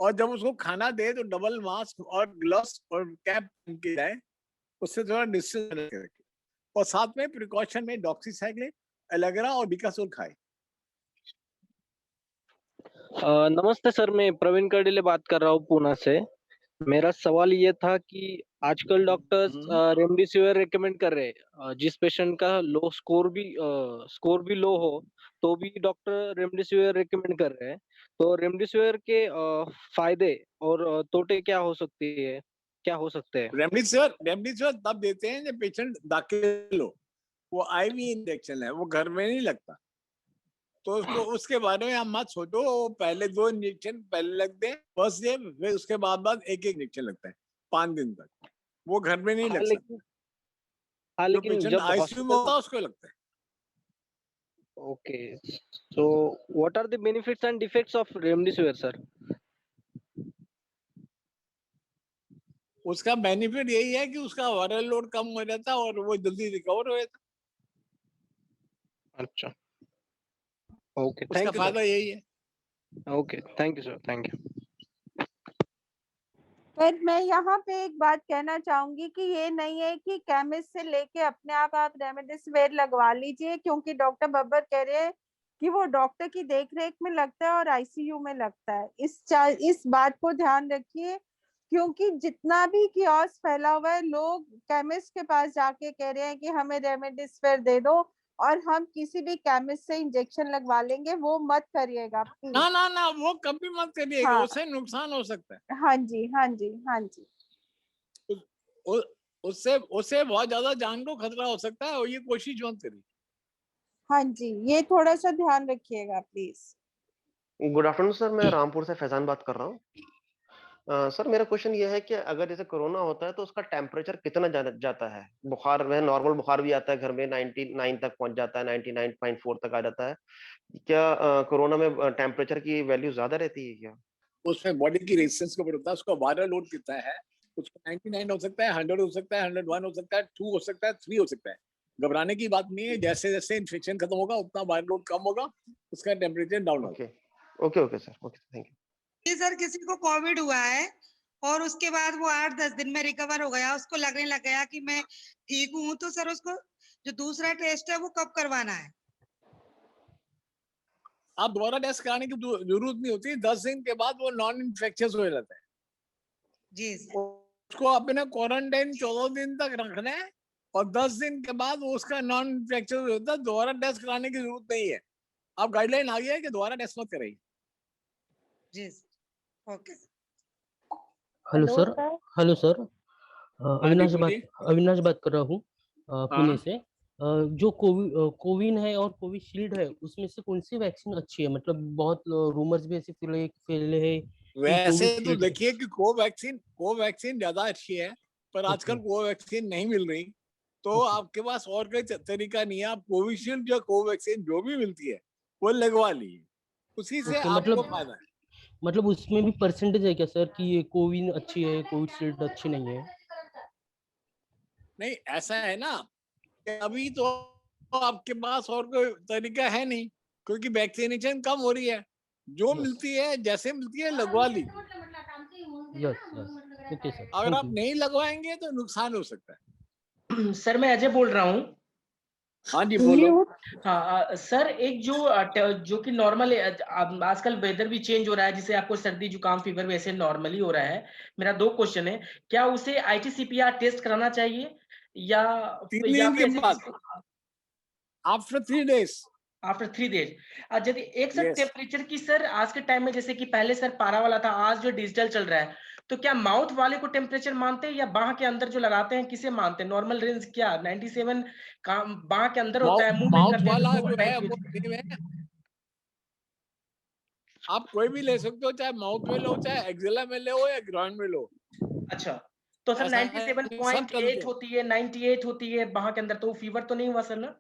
और जब उसको खाना दे तो डबल मास्क और ग्लव्स और कैप पहन के जाए, उससे थोड़ा डिस्टेंस रखे, और साथ में प्रिकॉशन में डॉक्सीसाइक्लिन, एलोवेरा और बिकासोल खाए। नमस्ते सर, मैं प्रवीण कर्डिले बात कर रहा हूँ पूना से। मेरा सवाल ये था कि आजकल डॉक्टर्स रेमडेसिविर रेकमेंड कर रहे हैं, जिस पेशेंट का स्कोर भी लो हो तो भी डॉक्टर रेमडेसिविर रेकमेंड कर रहे हैं। तो रेमडेसिविर के फायदे और तोटे क्या हो सकते हैं? रेमडेसिविर तब देते हैं जब पेशेंट दाखिल हो, वो आईवी इंजेक्शन है, वो घर में नहीं लगता, तो उसके बारे में आप मत सोचो। पहले 2 इंजेक्शन पहले लगते हैं फर्स्ट डे, फिर उसके बाद एक इंजेक्शन लगता है 5 दिन तक, वो घर में नहीं लग सकता। जो लेकिन पेशेंट जब आईसीयू में होता है उसको लगता है। Okay, so what are the benefits and defects of remdesivir sir? उसका बेनिफिट यही है कि उसका वायरल लोड कम हो जाता है और वो जल्दी रिकवर हो जाता है। अच्छा, ओके, उसका थैंक यू फायदा यही है। Okay, thank you sir, thank you. पर मैं यहाँ पे एक बात कहना चाहूंगी कि ये नहीं है कि केमिस्ट से लेके अपने आप रेमडेसिविर लगवा लीजिए, क्योंकि डॉक्टर बब्बर कह रहे हैं कि वो डॉक्टर की देखरेख में लगता है और आईसीयू में लगता है। इस बात को ध्यान रखिए, क्योंकि जितना भी कियोस्क फैला हुआ है, लोग केमिस्ट के पास जाके कह रहे हैं कि हमें रेमडेसिविर दे दो और हम किसी भी केमिस्ट से इंजेक्शन लगवा लेंगे। वो मत करिएगा प्लीज। ना, वो कभी मत करिएगा। हाँ, उससे नुकसान हो सकता है। हाँ जी, हाँ जी, हाँ जी। उससे बहुत ज्यादा जान को खतरा हो सकता है, और ये कोशिश मत करिए। हाँ जी, ये थोड़ा सा ध्यान रखिएगा प्लीज। गुड आफ्टरनून सर, मैं रामपुर से फैजान बात कर रहा हूँ। सर मेरा क्वेश्चन ये है कि अगर जैसे कोरोना होता है तो उसका टेम्परेचर कितना जाता है? बुखार में नॉर्मल बुखार भी आता है, घर में 99 तक पहुंच जाता है, 99.4 तक आ जाता है। क्या कोरोना में टेम्परेचर की वैल्यू ज्यादा रहती है क्या? उसमें बॉडी की रेजिस्टेंस को बढ़ता है, उसका वायरल लोड कितना है, उसको 99 हो सकता है, 100 हो सकता है, 101 हो सकता है, 2 हो सकता है, 3 हो सकता है। घबराने की बात नहीं है। जैसे जैसे इन्फेक्शन खत्म होगा उतना वायरल लोड कम होगा, उसका टेम्परेचर डाउन होगा। Okay sir, okay, thank you. Sir किसी को कोविड हुआ है और उसके बाद वो 8-10 दिन में रिकवर हो गया, उसको लगने लग गया कि मैं ठीक हूँ, तो सर उसको जो दूसरा टेस्ट है वो कब करवाना है? आप दोबारा टेस्ट कराने की जरूरत नहीं होती। 10 दिन के बाद वो नॉन इन्फेक्शियस हो जाता है जी। उसको अपने क्वारंटाइन 14 दिन तक रखना है, और 10 दिन के बाद वो उसका नॉन इन्फेक्शियस हो जाता है। दोबारा टेस्ट कराने की जरूरत नहीं है। आप गाइडलाइन आ गया है कि दोबारा टेस्ट मत कराइए। जी, ओके। हेलो सर, अविनाश बात कर रहा हूँ पुणे से। जो कोविन है और कोविशील्ड है, उसमें से कौन सी वैक्सीन अच्छी है? मतलब बहुत रूमर्स भी ऐसे फैले हैं। वैसे तो देखिए कि कोवैक्सीन ज्यादा अच्छी है, पर आजकल कोवैक्सीन नहीं मिल रही, तो आपके पास और कोई तरीका नहीं है। आप कोविशील्ड या कोवैक्सीन जो भी मिलती है वो लगवा लीजिए, उसी से आपको फायदा है। मतलब उसमें भी परसेंटेज है क्या सर कि ये कोविन अच्छी है, कोविशील्ड अच्छी नहीं है? नहीं, ऐसा है ना कि अभी तो आपके पास और कोई तरीका है नहीं, क्योंकि वैक्सीनेशन कम हो रही है। जो मिलती है, जैसे मिलती है, लगवा लीजिए। Okay sir. अगर आप नहीं लगवाएंगे तो नुकसान हो सकता है। सर मैं अजय बोल रहा हूँ। हाँ जी बोलो। हाँ सर, एक जो कि नॉर्मल आजकल वेदर भी चेंज हो रहा है, जिससे आपको सर्दी जुकाम फीवर वैसे नॉर्मली हो रहा है। मेरा 2 क्वेश्चन है, क्या उसे आईटीसीपीआर टेस्ट कराना चाहिए या 3 दिन के फिर ऐसे बाद, आफ्टर 3 days। After 3 days. यदि एक सर Yes। टेम्परेचर की सर आज के टाइम में, जैसे कि पहले सर पारा वाला था, आज जो डिजिटल चल रहा है, तो क्या माउथ वाले को टेम्परेचर मानते हैं या बाह के अंदर जो लगाते हैं किसे मानते हैं? नॉर्मल रेंज क्या 97 का बाह के अंदर होता है, मुंह में माउथ करते हैं वाला तो जो है 28 वो सेम है, आप कोई भी ले सकते हो, चाहे माउथ में लो, चाहे एक्सेला में लो या ग्राउंड में लो। अच्छा, तो सर ऐसा है, सब चलते 97.8 हैं। होती है, 98 होती है बाह के अंदर, तो फीवर तो नहीं हुआ सर ना?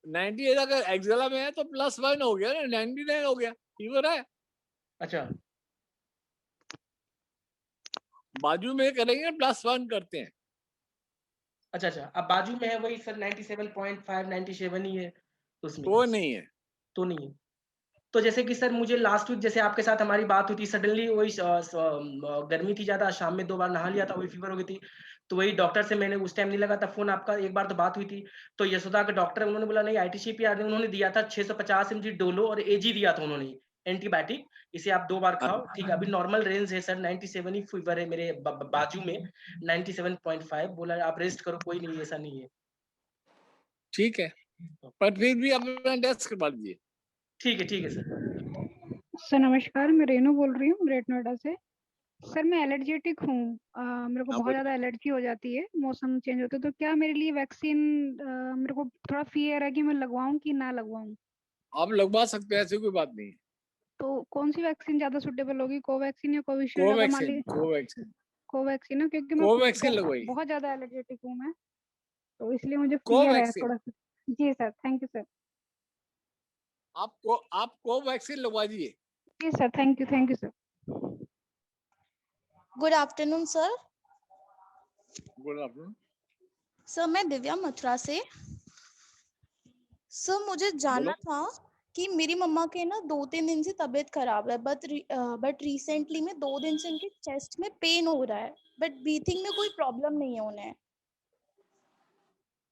98 अगर एक्सेला में है तो +1 हो गया ना, 99 हो गया, फीवर है। अच्छा, बाजू में करेंगे +1 करते हैं। अच्छा, अब बाजू में है वही सर 97.5 97 ही है, तो उसमें तो नहीं है। तो नहीं है। तो जैसे कि सर मुझे लास्ट वीक जैसे आपके साथ हमारी बात हुई थी, सडनली वही गर्मी थी ज्यादा, शाम में 2 बार नहा लिया था, वही फीवर हो गई थी। तो वही डॉक्टर से मैंने उस टाइम नहीं लगा था फोन आपका, एक बार तो बात हुई थी। तो यशोदा के डॉक्टर उन्होंने बोला नहीं आईटीसीपीआर उन्होंने दिया था 650 mg डोलो और एजी दिया था उन्होंने एंटीबायोटिक, इसे आप 2 बार खाओ, ठीक है। अभी नॉर्मल रेंज है सर 97 ही फीवर है मेरे बाजू में 97.5, बोला आप रेस्ट करो, कोई नहीं ऐसा नहीं है। ठीक है, पर फिर भी अपना टेस्ट करवा दीजिए। ठीक है सर। सर नमस्कार, मैं रेनू बोल रही हूँ ग्रेट नोएडा से। सर मैं एलर्जेटिक हूँ, मेरे को बहुत ज्यादा एलर्जी हो जाती है मौसम चेंज होते, तो क्या मेरे लिए वैक्सीन, मेरे को थोड़ा फियर है कि मैं लगवाऊं कि ना लगवाऊं। आप लगवा सकते हैं, ऐसी कोई बात नहीं है। तो कौन सी वैक्सीन ज्यादा सुटेबल होगी, कोवैक्सीन या कोविशील्ड? अगर मान ली कोवैक्सीन है, क्योंकि मैं बहुत ज्यादा एलर्जेटिक हूँ मैं, तो इसलिए मुझे फियर है थोड़ा सा। जी सर, थैंक यू सर। आप कोवैक्सीन लगवा दीजिए। जी sir, thank you sir. Good afternoon sir. Good afternoon sir, मैं दिव्या मथुरा से। सर मुझे जानना था कि मेरी मम्मा के ना 2-3 दिन से तबीयत खराब है, बट रिसेंटली में 2 दिन से उनके चेस्ट में पेन हो रहा है, बट ब्रीथिंग में कोई प्रॉब्लम नहीं है उन्हें।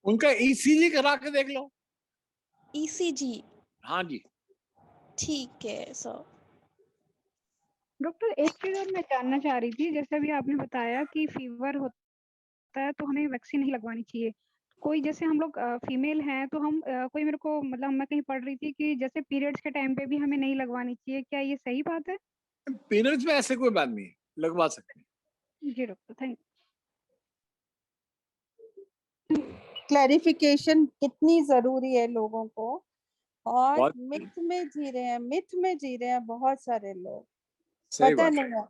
उनका ईसीजी करा के देख लो। ईसीजी? हाँ जी, ठीक है सर। डॉक्टर एक चीज और मैं जानना चाह रही थी, जैसे अभी आपने बताया कि फीवर होता है तो हमें वैक्सीन नहीं लगवानी चाहिए। कोई जैसे हम लोग फीमेल हैं तो हम कोई मेरे को मतलब मैं कहीं पढ़ रही थी कि जैसे पीरियड्स के टाइम पे भी हमें नहीं लगवानी चाहिए, क्या ये सही बात है? पीरियड्स में ऐसे कोई बात नहीं, लगवा सकते हैं। जी डॉक्टर, थैंक यू। क्लैरिफिकेशन कितनी जरूरी है लोगों को, और मिथ में जी रहे हैं बहुत सारे लोग, पता नहीं है।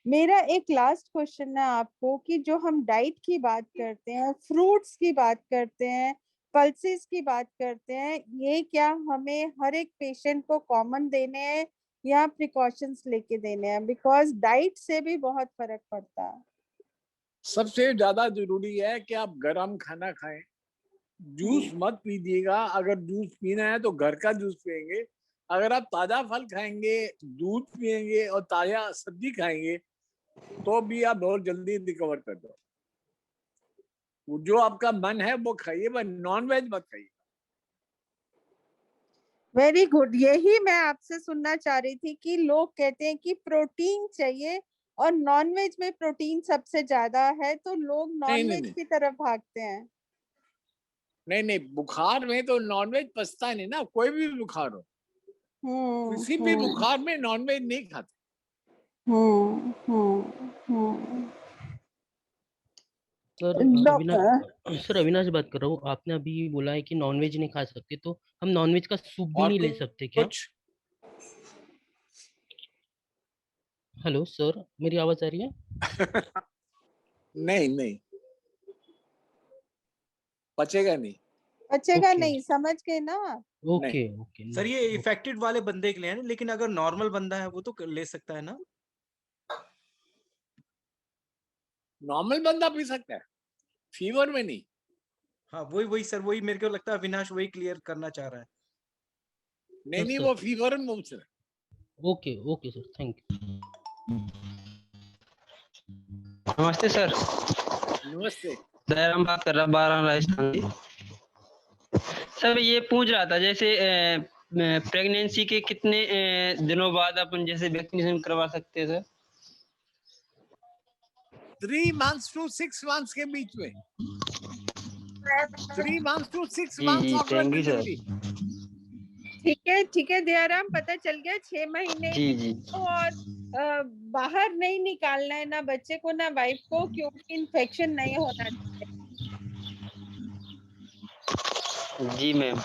मेरा एक लास्ट क्वेश्चन है आपको कि जो हम डाइट की बात करते हैं, फ्रूट्स की बात करते हैं, पल्सेस की बात करते हैं, ये क्या हमें हर एक पेशेंट को कॉमन देने हैं या प्रिकॉशंस लेके देने हैं? बिकॉज डाइट से भी बहुत फर्क पड़ता है। सबसे ज्यादा जरूरी है कि आप गर्म खाना खाएं, जूस मत पीजिएगा। अगर जूस पीना है तो घर का जूस पिएंगे। अगर आप ताजा फल खाएंगे, दूध पिएंगे और ताजा सब्जी खाएंगे तो भी आप बहुत जल्दी रिकवर कर दो। जो आपका मन है वो खाइए, पर नॉन वेज मत खाइए। वेरी गुड, यही मैं आपसे सुनना चाह रही थी कि लोग कहते हैं कि प्रोटीन चाहिए और नॉनवेज में प्रोटीन सबसे ज्यादा है, तो लोग नॉनवेज की तरफ भागते हैं। नहीं, बुखार में तो नॉनवेज पचता नहीं ना, कोई भी बुखार हो। किसी भी बुखार में नॉनवेज नहीं खाते। सर अविनाश बात कर रहा हूँ। आपने अभी बोला है कि नॉनवेज नहीं खा सकते, तो हम नॉनवेज का सूप भी नहीं ले सकते क्या? हेलो सर, मेरी आवाज आ रही है? नहीं, पचेगा नहीं, समझ गए ना? ओके। सर ये इफेक्टेड वाले बंदे के लिए है, लेकिन अगर नॉर्मल बंदा है वो तो ले सकता है ना? नॉर्मल बंदा पी सकता है, फीवर में नहीं। हाँ वही सर, वही मेरे को लगता है अविनाश वही क्लियर करना चाह रहा है। नहीं, वो फीवर में पूछ रहा है। Okay sir, thank you. नमस्ते सर। नमस्ते। दयाराम बात कर रहा, 12 राजस्थान जी। सर ये पूछ रहा था जैसे प्रेगनेंसी के कितने दिनों बाद अपन जैसे वैक्सीनेशन करवा सकते हैं सर? 3 months to 6 months के बीच में, 3 months to 6 months जी after thank you sir. delivery। ठीक है दयाराम, पता चल गया 6 महीने जी। और बाहर नहीं निकालना है ना बच्चे को ना वाइफ को, क्योंकि इन्फेक्शन नहीं होना चाहिए। जी ma'am.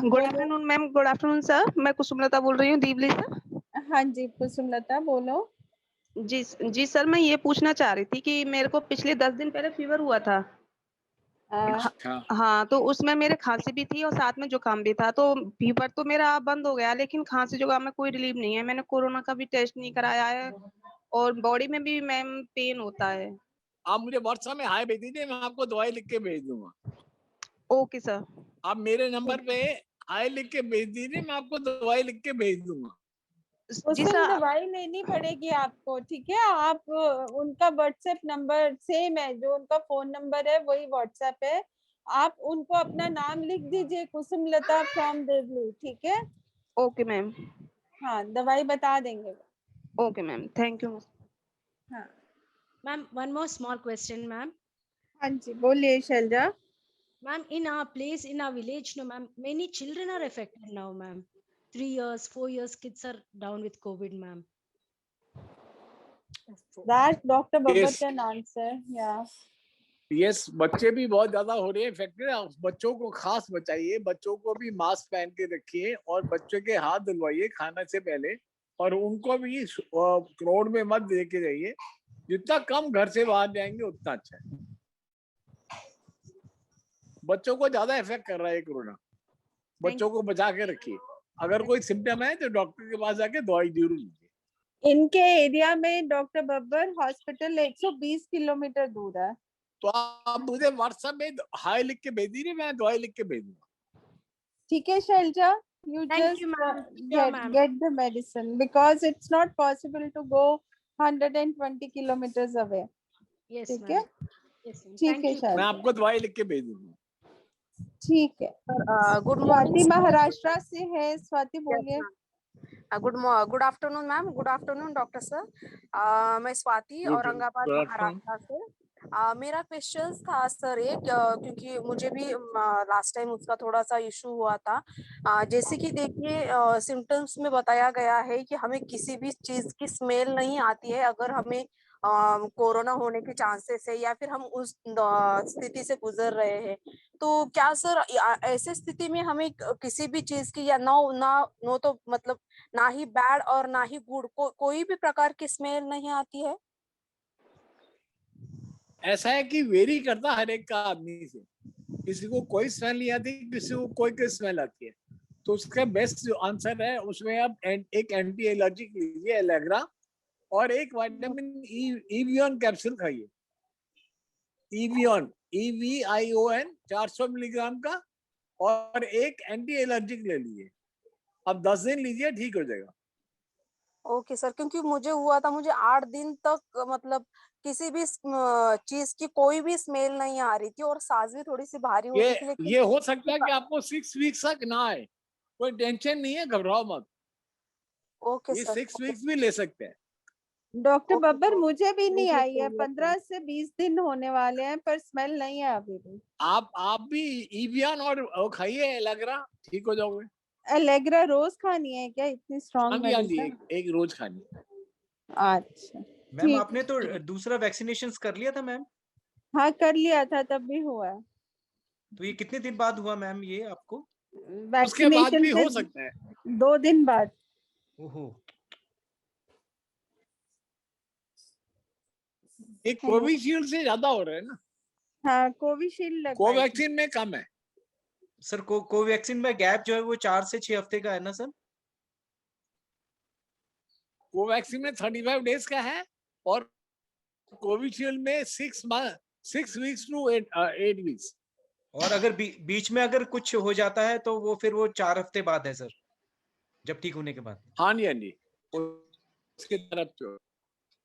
Good afternoon ma'am. Good afternoon sir, मैं कुसुमलता बोल रही हूँ दीवली से। हाँ जी कुसुमलता बोलो। जी सर, मैं ये पूछना चाह रही थी कि मेरे को पिछले 10 दिन पहले फीवर हुआ था। हाँ, तो उसमें मेरे खांसी भी थी और साथ में जुकाम भी था। तो फीवर तो मेरा बंद हो गया, लेकिन खांसी जुकाम में कोई रिलीफ नहीं है। मैंने कोरोना का भी टेस्ट नहीं कराया है और बॉडी में भी मैम पेन होता है। आप मुझे व्हाट्सएप में हाय भेज दीजिए, मैं आपको दवाई लिख के भेज दूंगा। Okay sir. आप मेरे नंबर पे हाय लिख के भेज दीजिए, मैं आपको दवाई लिख के भेज दूंगा। उसमें दवाई लेनी पड़ेगी आपको, ठीक है। आप उनका व्हाट्सएप नंबर सेम है, जो उनका फोन नंबर है वही व्हाट्सएप है। आप उनको अपना नाम लिख दीजिए, कुसुमलता फ्रॉम देवली, ठीक है। Okay ma'am. हाँ, दवाई बता देंगे। Okay ma'am, thank you. हाँ Ma'am, one more small question, ma'am. हाँ जी बोलिए Selja. Ma'am, in our place, in our village, no, ma'am, many children are affected now, ma'am. 3 years, 4 years kids are down with COVID, ma'am. That Dr. Babbar Yes. can answer. Yeah. Yes, बच्चे भी बहुत ज्यादा हो रहे हैं affected. बच्चों को खास बचाइए, बच्चों को भी मास्क पहन के रखिए और बच्चों के हाथ धुलवाइए खाने से पहले, और उनको भी रोड में मत लेके जाइए। जितना कम घर से बाहर जाएंगे उतना अच्छा है। बच्चों को ज्यादा इफेक्ट कर रहा है कोरोना, बच्चों को बचा के रखिए। अगर कोई सिम्टम है तो डॉक्टर के पास जाके दवाई जरूर लीजिए। इनके एरिया में डॉक्टर बब्बर हॉस्पिटल 120 किलोमीटर दूर है। तो आप मुझे व्हाट्सएप में हाय लिख के भेज दीजिए, मैं दवाई लिख के भेज दूंगा। ठीक है Selja, you Thank just you, ma'am. get the medicine because it's not possible to go 120 kilometers away. Yes, ठीक ma'am. है, Yes, ma'am. ठीक Thank है you. मैं शैलजा, आपको दवाई लिख के भेज दूंगा। ठीक है। Good Swati morning. महाराष्ट्र से है, स्वाति बोलिए। Good afternoon ma'am. Good afternoon doctor sir. मैं स्वाति औरंगाबाद महाराष्ट्र से। मेरा क्वेश्चन था सर एक, क्योंकि मुझे भी लास्ट टाइम उसका थोड़ा सा इशू हुआ था। जैसे कि देखिए सिम्टम्स में बताया गया है कि हमें किसी भी चीज की स्मेल नहीं आती है अगर हमें कोरोना होने के चांसेस है या फिर हम उस स्थिति से गुजर रहे हैं। तो क्या सर ऐसे स्थिति में हमें किसी भी चीज की या नो तो मतलब ना ही बैड और ना ही गुड कोई भी प्रकार की स्मेल नहीं आती है? ऐसा है कि वेरी करता हर एक का आदमी से, किसी को कोई स्मेल नहीं आती, किसी को कोई स्मेल आती है। तो उसका बेस्ट जो आंसर है उसमें आप एक एंटी एलर्जिक लीजिए एलेग्रा, और एक विटामिन ईवियन कैप्सूल खाइए। ईवियन EVION 400 मिलीग्राम का, और एक एंटी एलर्जिक ले लीजिए। अब 10 दिन लीजिए, ठीक हो जाएगा। ओके सर, क्योंकि मुझे हुआ था, मुझे 8 दिन तक मतलब किसी भी चीज की कोई भी स्मेल नहीं आ रही थी और सांस भी थोड़ी सी भारी होती थी। लेकिन ये हो सकता है कि आपको 6 वीक्स तक ना आए, कोई टेंशन नहीं है, घबराओ मत। ओके ये सर। 6 वीक्स भी ले सकते हैं। डॉक्टर बब्बर मुझे भी नहीं आई है, 15 से 20 दिन होने वाले हैं पर स्मेल नहीं है अभी भी। आप भी EVION और खाइए एलेग्रा, ठीक हो जाओगे। एलेग्रा रोज खानी है क्या, इतनी स्ट्रॉन्ग हाँ जी, मेडिसिन? एक रोज खानी है। अच्छा मैम आपने तो दूसरा वैक्सीनेशन कर लिया था मैम? हाँ कर लिया था, तब भी हुआ है। तो ये कितने दिन बाद हुआ मैम ये आपको? उसके बाद भी हो सकता है 2 दिन बाद। ओहो। एक कोविशील्ड से ज्यादा हो रहा है ना। हाँ कोविशील्ड लगवाई थी। कोवैक्सीन में कम है सर। कोवैक्सीन में गैप जो है वो 4 से 6 हफ्ते का है ना सर? कोवैक्सीन में 35 डेज का है, और कोविशील्ड में 6 वीक्स टू 8 वीक्स। और अगर बीच में अगर कुछ हो जाता है तो वो फिर वो 4 हफ्ते बाद है सर, जब ठीक होने के बाद। हाँ जी, उसके तरफ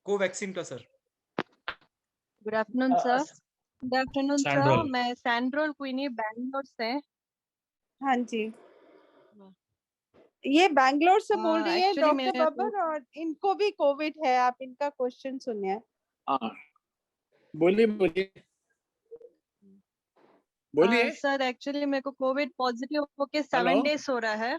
कोवैक्सीन का sir. Good afternoon sir. Good afternoon sir, मैं सैंड्रोल क्वीनी बैंगलोर से। हाँ जी, ये बैंगलोर से बोल रही है एक्चुअली डॉक्टर बब्बर, और इनको भी कोविड है। आप इनका क्वेश्चन सुनिए। हाँ, बोलिए बोलिए बोलिए। सर एक्चुअली मेरे को कोविड पॉजिटिव होके 7 डेज हो रहा है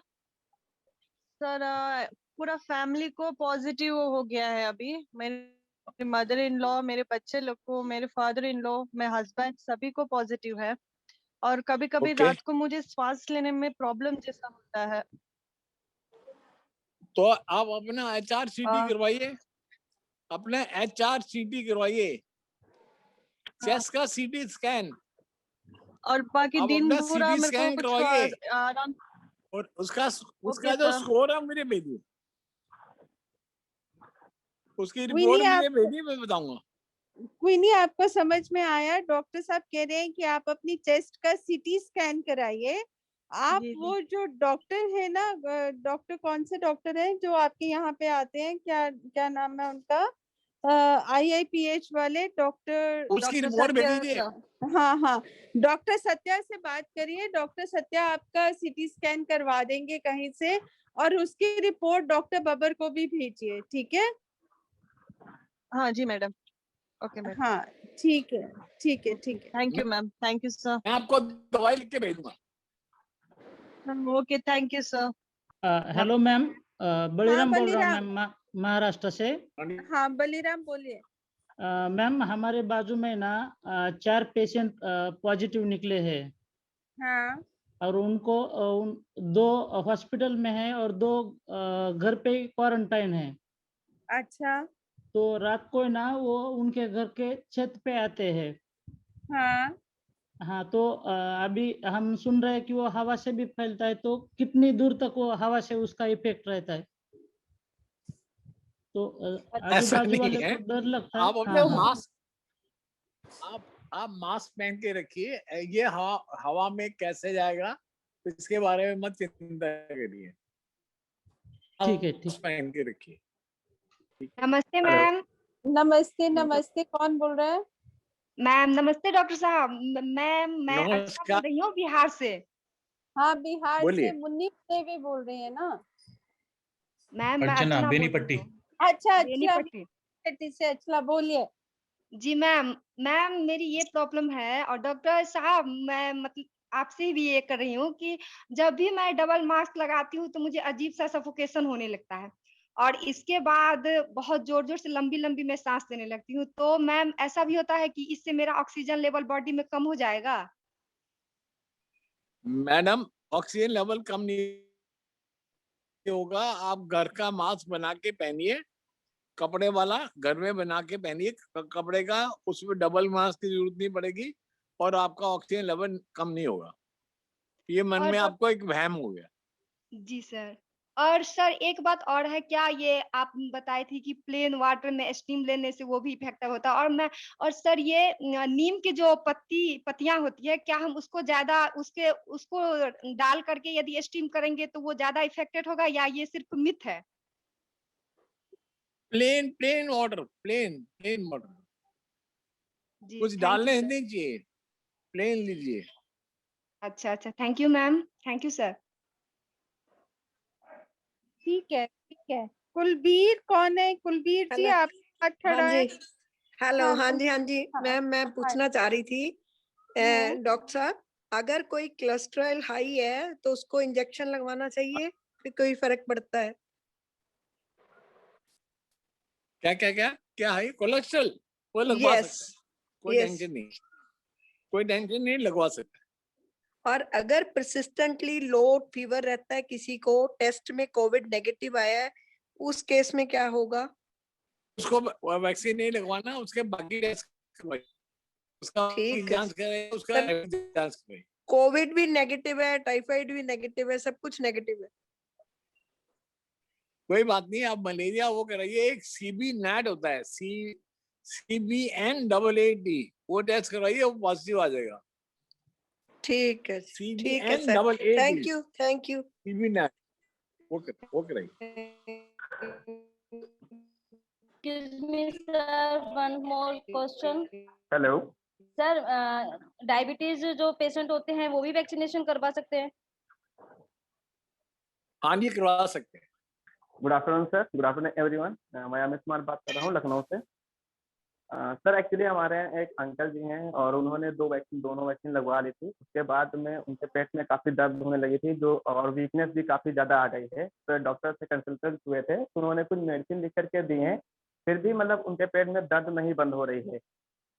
सर। पूरा फैमिली को पॉजिटिव हो गया है अभी। मेरे मदर इन लॉ, मेरे बच्चे लोग को, मेरे फादर इन लॉ, मेरे हस्बैंड, सभी को पॉजिटिव है। और कभी कभी रात को मुझे श्वास लेने में प्रॉब्लम जैसा होता है। तो आप अपना HRCT करवाइए, अपना HRCT करवाइए, चेस्ट का CT स्कैन, और बाकी आप दिन अपना पूरा CT मेरे को स्कैन कुछ करवाइए, आराम। और उसका ओके जो सर। स्कोर है मुझे भेजिए, उसकी क्वीनी रिपोर्ट मुझे आप भेजिए, मैं बताऊंगा। क्वीनी आपको समझ में आया? डॉक्टर साहब कह रहे हैं कि आप अपनी चेस्ट का CT स्कैन कराइए। आप वो जो डॉक्टर है ना, डॉक्टर कौन से डॉक्टर हैं जो आपके यहाँ पे आते हैं, क्या क्या नाम है उनका? IIPH वाले डॉक्टर, उसकी रिपोर्ट भेजिए। हाँ हाँ, डॉक्टर सत्या से बात करिए। डॉक्टर सत्या आपका CT स्कैन करवा देंगे कहीं से, और उसकी रिपोर्ट डॉक्टर बब्बर को भी भेजिए, ठीक है? हाँ जी मैडम। Okay madam. हाँ ठीक है, ठीक है, ठीक है। Thank you ma'am, thank you sir. मैं आपको दवाई लिख के भेजूंगा। Okay, thank you sir. Hello ma'am, Baliram बोल रहा हूँ बलिराम। मैम, महाराष्ट्र से। हाँ बलिराम बोलिए। मैम हमारे बाजू में ना 4 पेशेंट पॉजिटिव निकले हैं, हाँ और उनको 2 हॉस्पिटल में है और 2 घर पे क्वारंटाइन है। अच्छा। तो रात को ना वो उनके घर के छत पे आते हैं। हाँ हाँ, तो अभी हम सुन रहे हैं कि वो हवा से भी फैलता है, तो कितनी दूर तक वो हवा से उसका इफेक्ट रहता है? तो आजू ऐसा बाजू नहीं वाले है, को डर लगता है। आप अपने हाँ, हाँ। मास्क आप मास्क पहन के रखिए। ये हवा में कैसे जाएगा इसके बारे में मत चिंता करिए, ठीक है, ठीक। पहन के रखिए। नमस्ते मैम। नमस्ते नमस्ते, कौन बोल रहा है? मैम नमस्ते डॉक्टर साहब। मैम मैं अर्चना नमस्कार। बोल रही हूँ बिहार से। हाँ बिहार बोलिए। से मुन्नी देवी बोल रही है ना? मैम मैं अर्चना अर्चना बोल रही बेनीपट्टी। हूँ। अच्छा, बेनीपट्टी। अच्छा से। अच्छा बोलिए। जी मैम, मैम मेरी ये प्रॉब्लम है, और डॉक्टर साहब मैं मतलब आपसे भी ये कर रही हूँ कि जब भी मैं डबल मास्क लगाती हूँ तो मुझे अजीब सा सफोकेशन होने लगता है, और इसके बाद बहुत जोर जोर से लंबी लंबी मैं सांस लेने लगती हूँ। तो मैम ऐसा भी होता है कि इससे मेरा ऑक्सीजन लेवल बॉडी में कम हो जाएगा? मैडम, ऑक्सीजन लेवल कम नहीं होगा। आप घर का मास्क बना के पहनिए, कपड़े वाला घर में बना के पहनिए कपड़े का, उसमें डबल मास्क की जरूरत नहीं पड़ेगी, और आपका ऑक्सीजन लेवल कम नहीं होगा। ये मन और में आपको एक वहम हो गया। जी सर। और सर एक बात और है, क्या ये आप बताई थी कि प्लेन वाटर में स्टीम लेने से वो भी इफेक्टिव होता है? और सर ये नीम की जो पत्तियां होती है, क्या हम उसको ज्यादा उसको डाल करके यदि स्टीम करेंगे तो वो ज्यादा इफेक्टेड होगा, या ये सिर्फ मिथ है? प्लेन वाटर, प्लेन वाटर, जी कुछ थैंक डालने यू सर। नहीं चाहिए, प्लेन लीजिए। अच्छा अच्छा, thank you ma'am, thank you sir. ठीक है, ठीक है। कुलबीर कौन है? कुलबीर जी हेलो। आप खड़ा हाँ है। जी। हेलो। हाँ हाँ जी, हाँ जी हाँ, मैम, मैं हाँ, पूछना चाह रही थी डॉक्टर साहब, अगर कोई कोलेस्ट्रॉल हाई है तो उसको इंजेक्शन लगवाना चाहिए, फिर कोई फर्क पड़ता है? क्या क्या क्या क्या है? कोलेस्ट्रॉल वो लगवा यस सकता है, कोई यस। टेंशन नहीं, कोई टेंशन नहीं, लगवा सकता है। और अगर परसिस्टेंटली लो फीवर रहता है किसी को, टेस्ट में कोविड नेगेटिव आया है, उस केस में क्या होगा? उसको वैक्सीन नहीं लगवाना, उसके बाकी टेस्ट करवाइए, उसका ठीक है जांच करें, उसका सर। जांच करें। कोविड भी नेगेटिव है, टाइफाइड भी नेगेटिव है, सब कुछ नेगेटिव है। कोई बात नहीं, आप मलेरिया वो कराइए, एक CB नेट होता है, CBN88, वो टेस्ट करवाइए, वो पॉजिटिव आ जाएगा। ठीक है sir. CBN88, thank you, thank you. CB net वो कराइए। Excuse me, sir, one more question. Hello. Sir, diabetes जो पेशेंट होते हैं वो भी वैक्सीनेशन करवा सकते हैं? हाँ जी, करवा सकते हैं। Good afternoon sir, good afternoon everyone. मैं अमित कुमार बात कर रहा हूँ लखनऊ से। सर एक्चुअली हमारे यहाँ एक अंकल जी हैं और उन्होंने दोनों वैक्सीन लगवा ली थी। उसके बाद में उनके पेट में काफ़ी दर्द होने लगी थी जो और वीकनेस भी काफ़ी ज़्यादा आ गई है। तो डॉक्टर से कंसल्टेंट हुए थे, तो उन्होंने कुछ मेडिसिन लिख करके दी हैं, फिर भी मतलब उनके पेट में दर्द नहीं बंद हो रही है।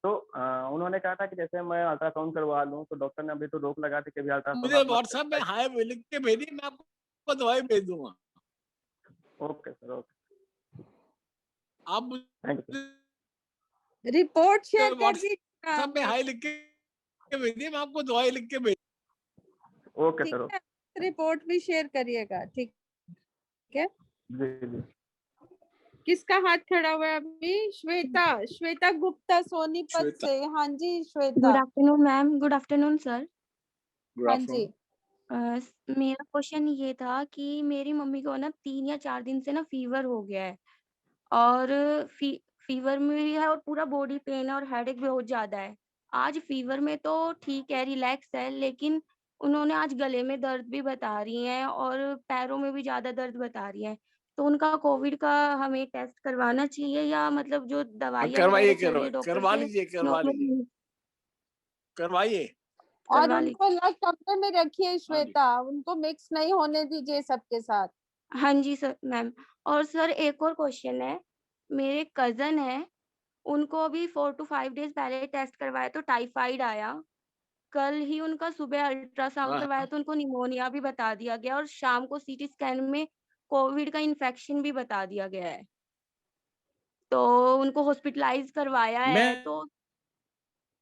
तो उन्होंने कहा था कि जैसे मैं अल्ट्रासाउंड करवा लूँ, तो डॉक्टर ने अभी तो रोक लगा दी कि अभी अल्ट्रासाउंड मुझे व्हाट्सएप में हाय लिख के भेजिए, मैं आपको दवाई भेज दूंगा। Okay sir, okay. आप थैंक यू। रिपोर्ट शेयर कर व्हाट्सएप में हाय लिख के भेजिए, मैं आपको दवाई लिख के भेज। Okay sir, okay. रिपोर्ट भी शेयर करिएगा, ठीक है? जी जी। किसका हाथ खड़ा हुआ है अभी? श्वेता गुप्ता सोनीपत से। हाँ जी Shweta. Good afternoon ma'am. Good afternoon sir. हाँ जी। मेरा क्वेश्चन ये था कि मेरी मम्मी को ना 3 या 4 दिन से ना फीवर हो गया है और फीवर में भी है और पूरा बॉडी पेन है और हेडेक बहुत ज्यादा है। आज फीवर में तो ठीक है, रिलैक्स है, लेकिन उन्होंने आज गले में दर्द भी बता रही हैं और पैरों में भी ज्यादा दर्द बता रही हैं। तो उनका कोविड का हमें टेस्ट करवाना चाहिए या मतलब जो दवाइयाँ करवाइए, वगैरह चल रही है डॉक्टर करवा से लीजिए, नॉर्मल करवाइए। और करवा उनको अलग कमरे में रखिए श्वेता, उनको मिक्स नहीं होने दीजिए सबके साथ। हाँ जी सर मैम। और सर एक और क्वेश्चन है, मेरे कजन है, उनको अभी 4 to 5 डेज पहले टेस्ट करवाया तो टाइफाइड आया। कल ही उनका सुबह अल्ट्रासाउंड करवाया तो उनको निमोनिया भी बता दिया गया और शाम को सीटी स्कैन में कोविड का इन्फेक्शन भी बता दिया गया है। तो उनको हॉस्पिटलाइज करवाया है तो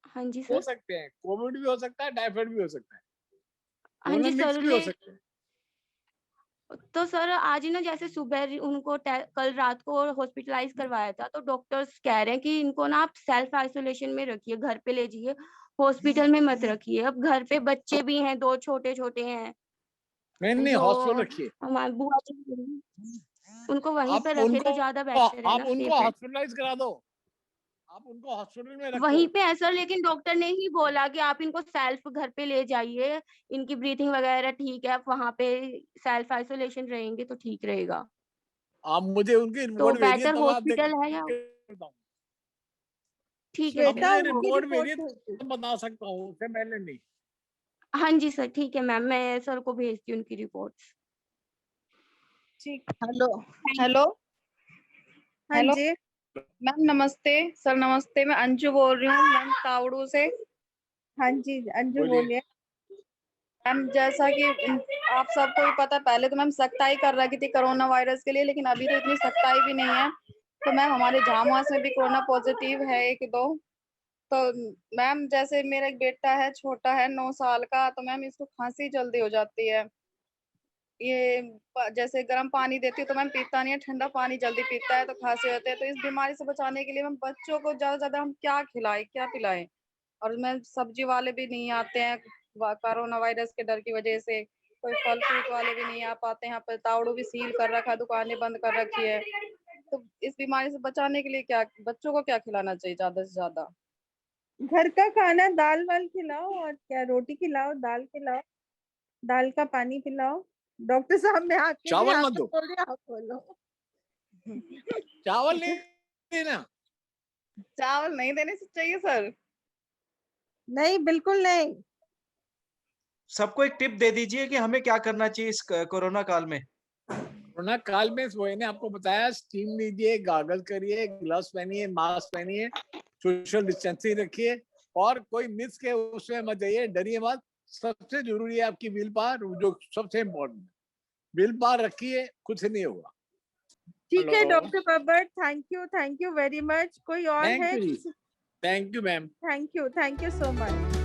हाँ जी हो सर। सकते हैं, कोविड भी हो सकता है, टाइफाइड भी हो सकता है, हाँ जी मिक्स सर। भी हो सकते हैं। तो सर आज ही ना जैसे सुबह उनको कल रात को हॉस्पिटलाइज करवाया था तो डॉक्टर्स कह रहे हैं कि इनको ना आप सेल्फ आइसोलेशन में रखिए, घर पे ले जाइए, हॉस्पिटल में मत रखिए। अब घर पे बच्चे भी हैं, 2 छोटे छोटे हैं। नहीं जो हॉस्पिटल रखिए, हमारे बुआ जी, उनको वहीं पे रखे तो ज्यादा बेटर है आप ना, उनको सेफ है। हॉस्पिटलाइज करा दो, आप उनको हॉस्पिटल में रखो। वहीं पे है सर, लेकिन डॉक्टर ने ही बोला कि आप इनको सेल्फ घर पे ले जाइए, इनकी ब्रीथिंग वगैरह ठीक है, आप वहां पे सेल्फ आइसोलेशन रहेंगे तो ठीक रहेगा। आप मुझे उनकी तो रिपोर्ट भेजिए बेटर तब आप हॉस्पिटल है या बताऊं। ठीक है मुझे सर। रिपोर्ट भेजिए तो बता सकता हूँ, उससे पहले नहीं। हाँ जी सर, ठीक है मैम, मैं सर को भेजती हूँ उनकी रिपोर्ट्स। ठीक। हेलो हेलो हाँ हेलो जी मैम, नमस्ते सर। नमस्ते, मैं अंजू बोल रही हूँ मैम, तावड़ू से। हाँ जी अंजू बोलिए। मैम जैसा कि आप सबको भी पता है, पहले तो मैम सख्ताई कर रखी थी कोरोना वायरस के लिए, लेकिन अभी तो इतनी सख्ताई भी नहीं है। तो मैम हमारे झामुआस में भी कोरोना पॉजिटिव है 1-2। तो मैम जैसे मेरा एक बेटा है, छोटा है 9 साल का, तो मैम इसको खांसी जल्दी हो जाती है। ये जैसे गर्म पानी देती हूँ तो मैम पीता नहीं है, ठंडा पानी जल्दी पीता है तो खांसी होती है। तो इस बीमारी से बचाने के लिए मैम बच्चों को ज्यादा से ज्यादा हम क्या खिलाएं, क्या पिलाएं? और मैम सब्जी वाले भी नहीं आते हैं कोरोना वायरस के डर की वजह से, कोई फल फ्रूट वाले भी नहीं आ पाते हैं। यहाँ पर तावड़ू भी सील कर रखा है, दुकानें बंद कर रखी है। तो इस बीमारी से बचाने के लिए क्या बच्चों को क्या खिलाना चाहिए ज्यादा से ज्यादा? घर का खाना, दाल वाल खिलाओ और क्या, रोटी खिलाओ, दाल खिलाओ, दाल का पानी पिलाओ। डॉक्टर साहब मैं आपके चावल मत दो, बोल रही, आप बोलो। चावल नहीं देना। चावल नहीं देने से चाहिए सर? नहीं बिल्कुल नहीं। सबको एक टिप दे दीजिए कि हमें क्या करना चाहिए इस कोरोना काल में। कोरोना काल में मैंने आपको बताया, स्टीम लीजिए, गागल करिए, ग्लव्स पहनिए, मास्क पहनिए, सोशल डिस्टेंसिंग रखिए और कोई मिस के उसमें मत जाइए, डरिए मत। सबसे जरूरी है आपकी विल पावर, जो सबसे इम्पोर्टेंट है। विल पावर रखिए, कुछ नहीं होगा। ठीक है doctor Babbar, thank you very much. कोई और है? Thank you ma'am. Thank you so much.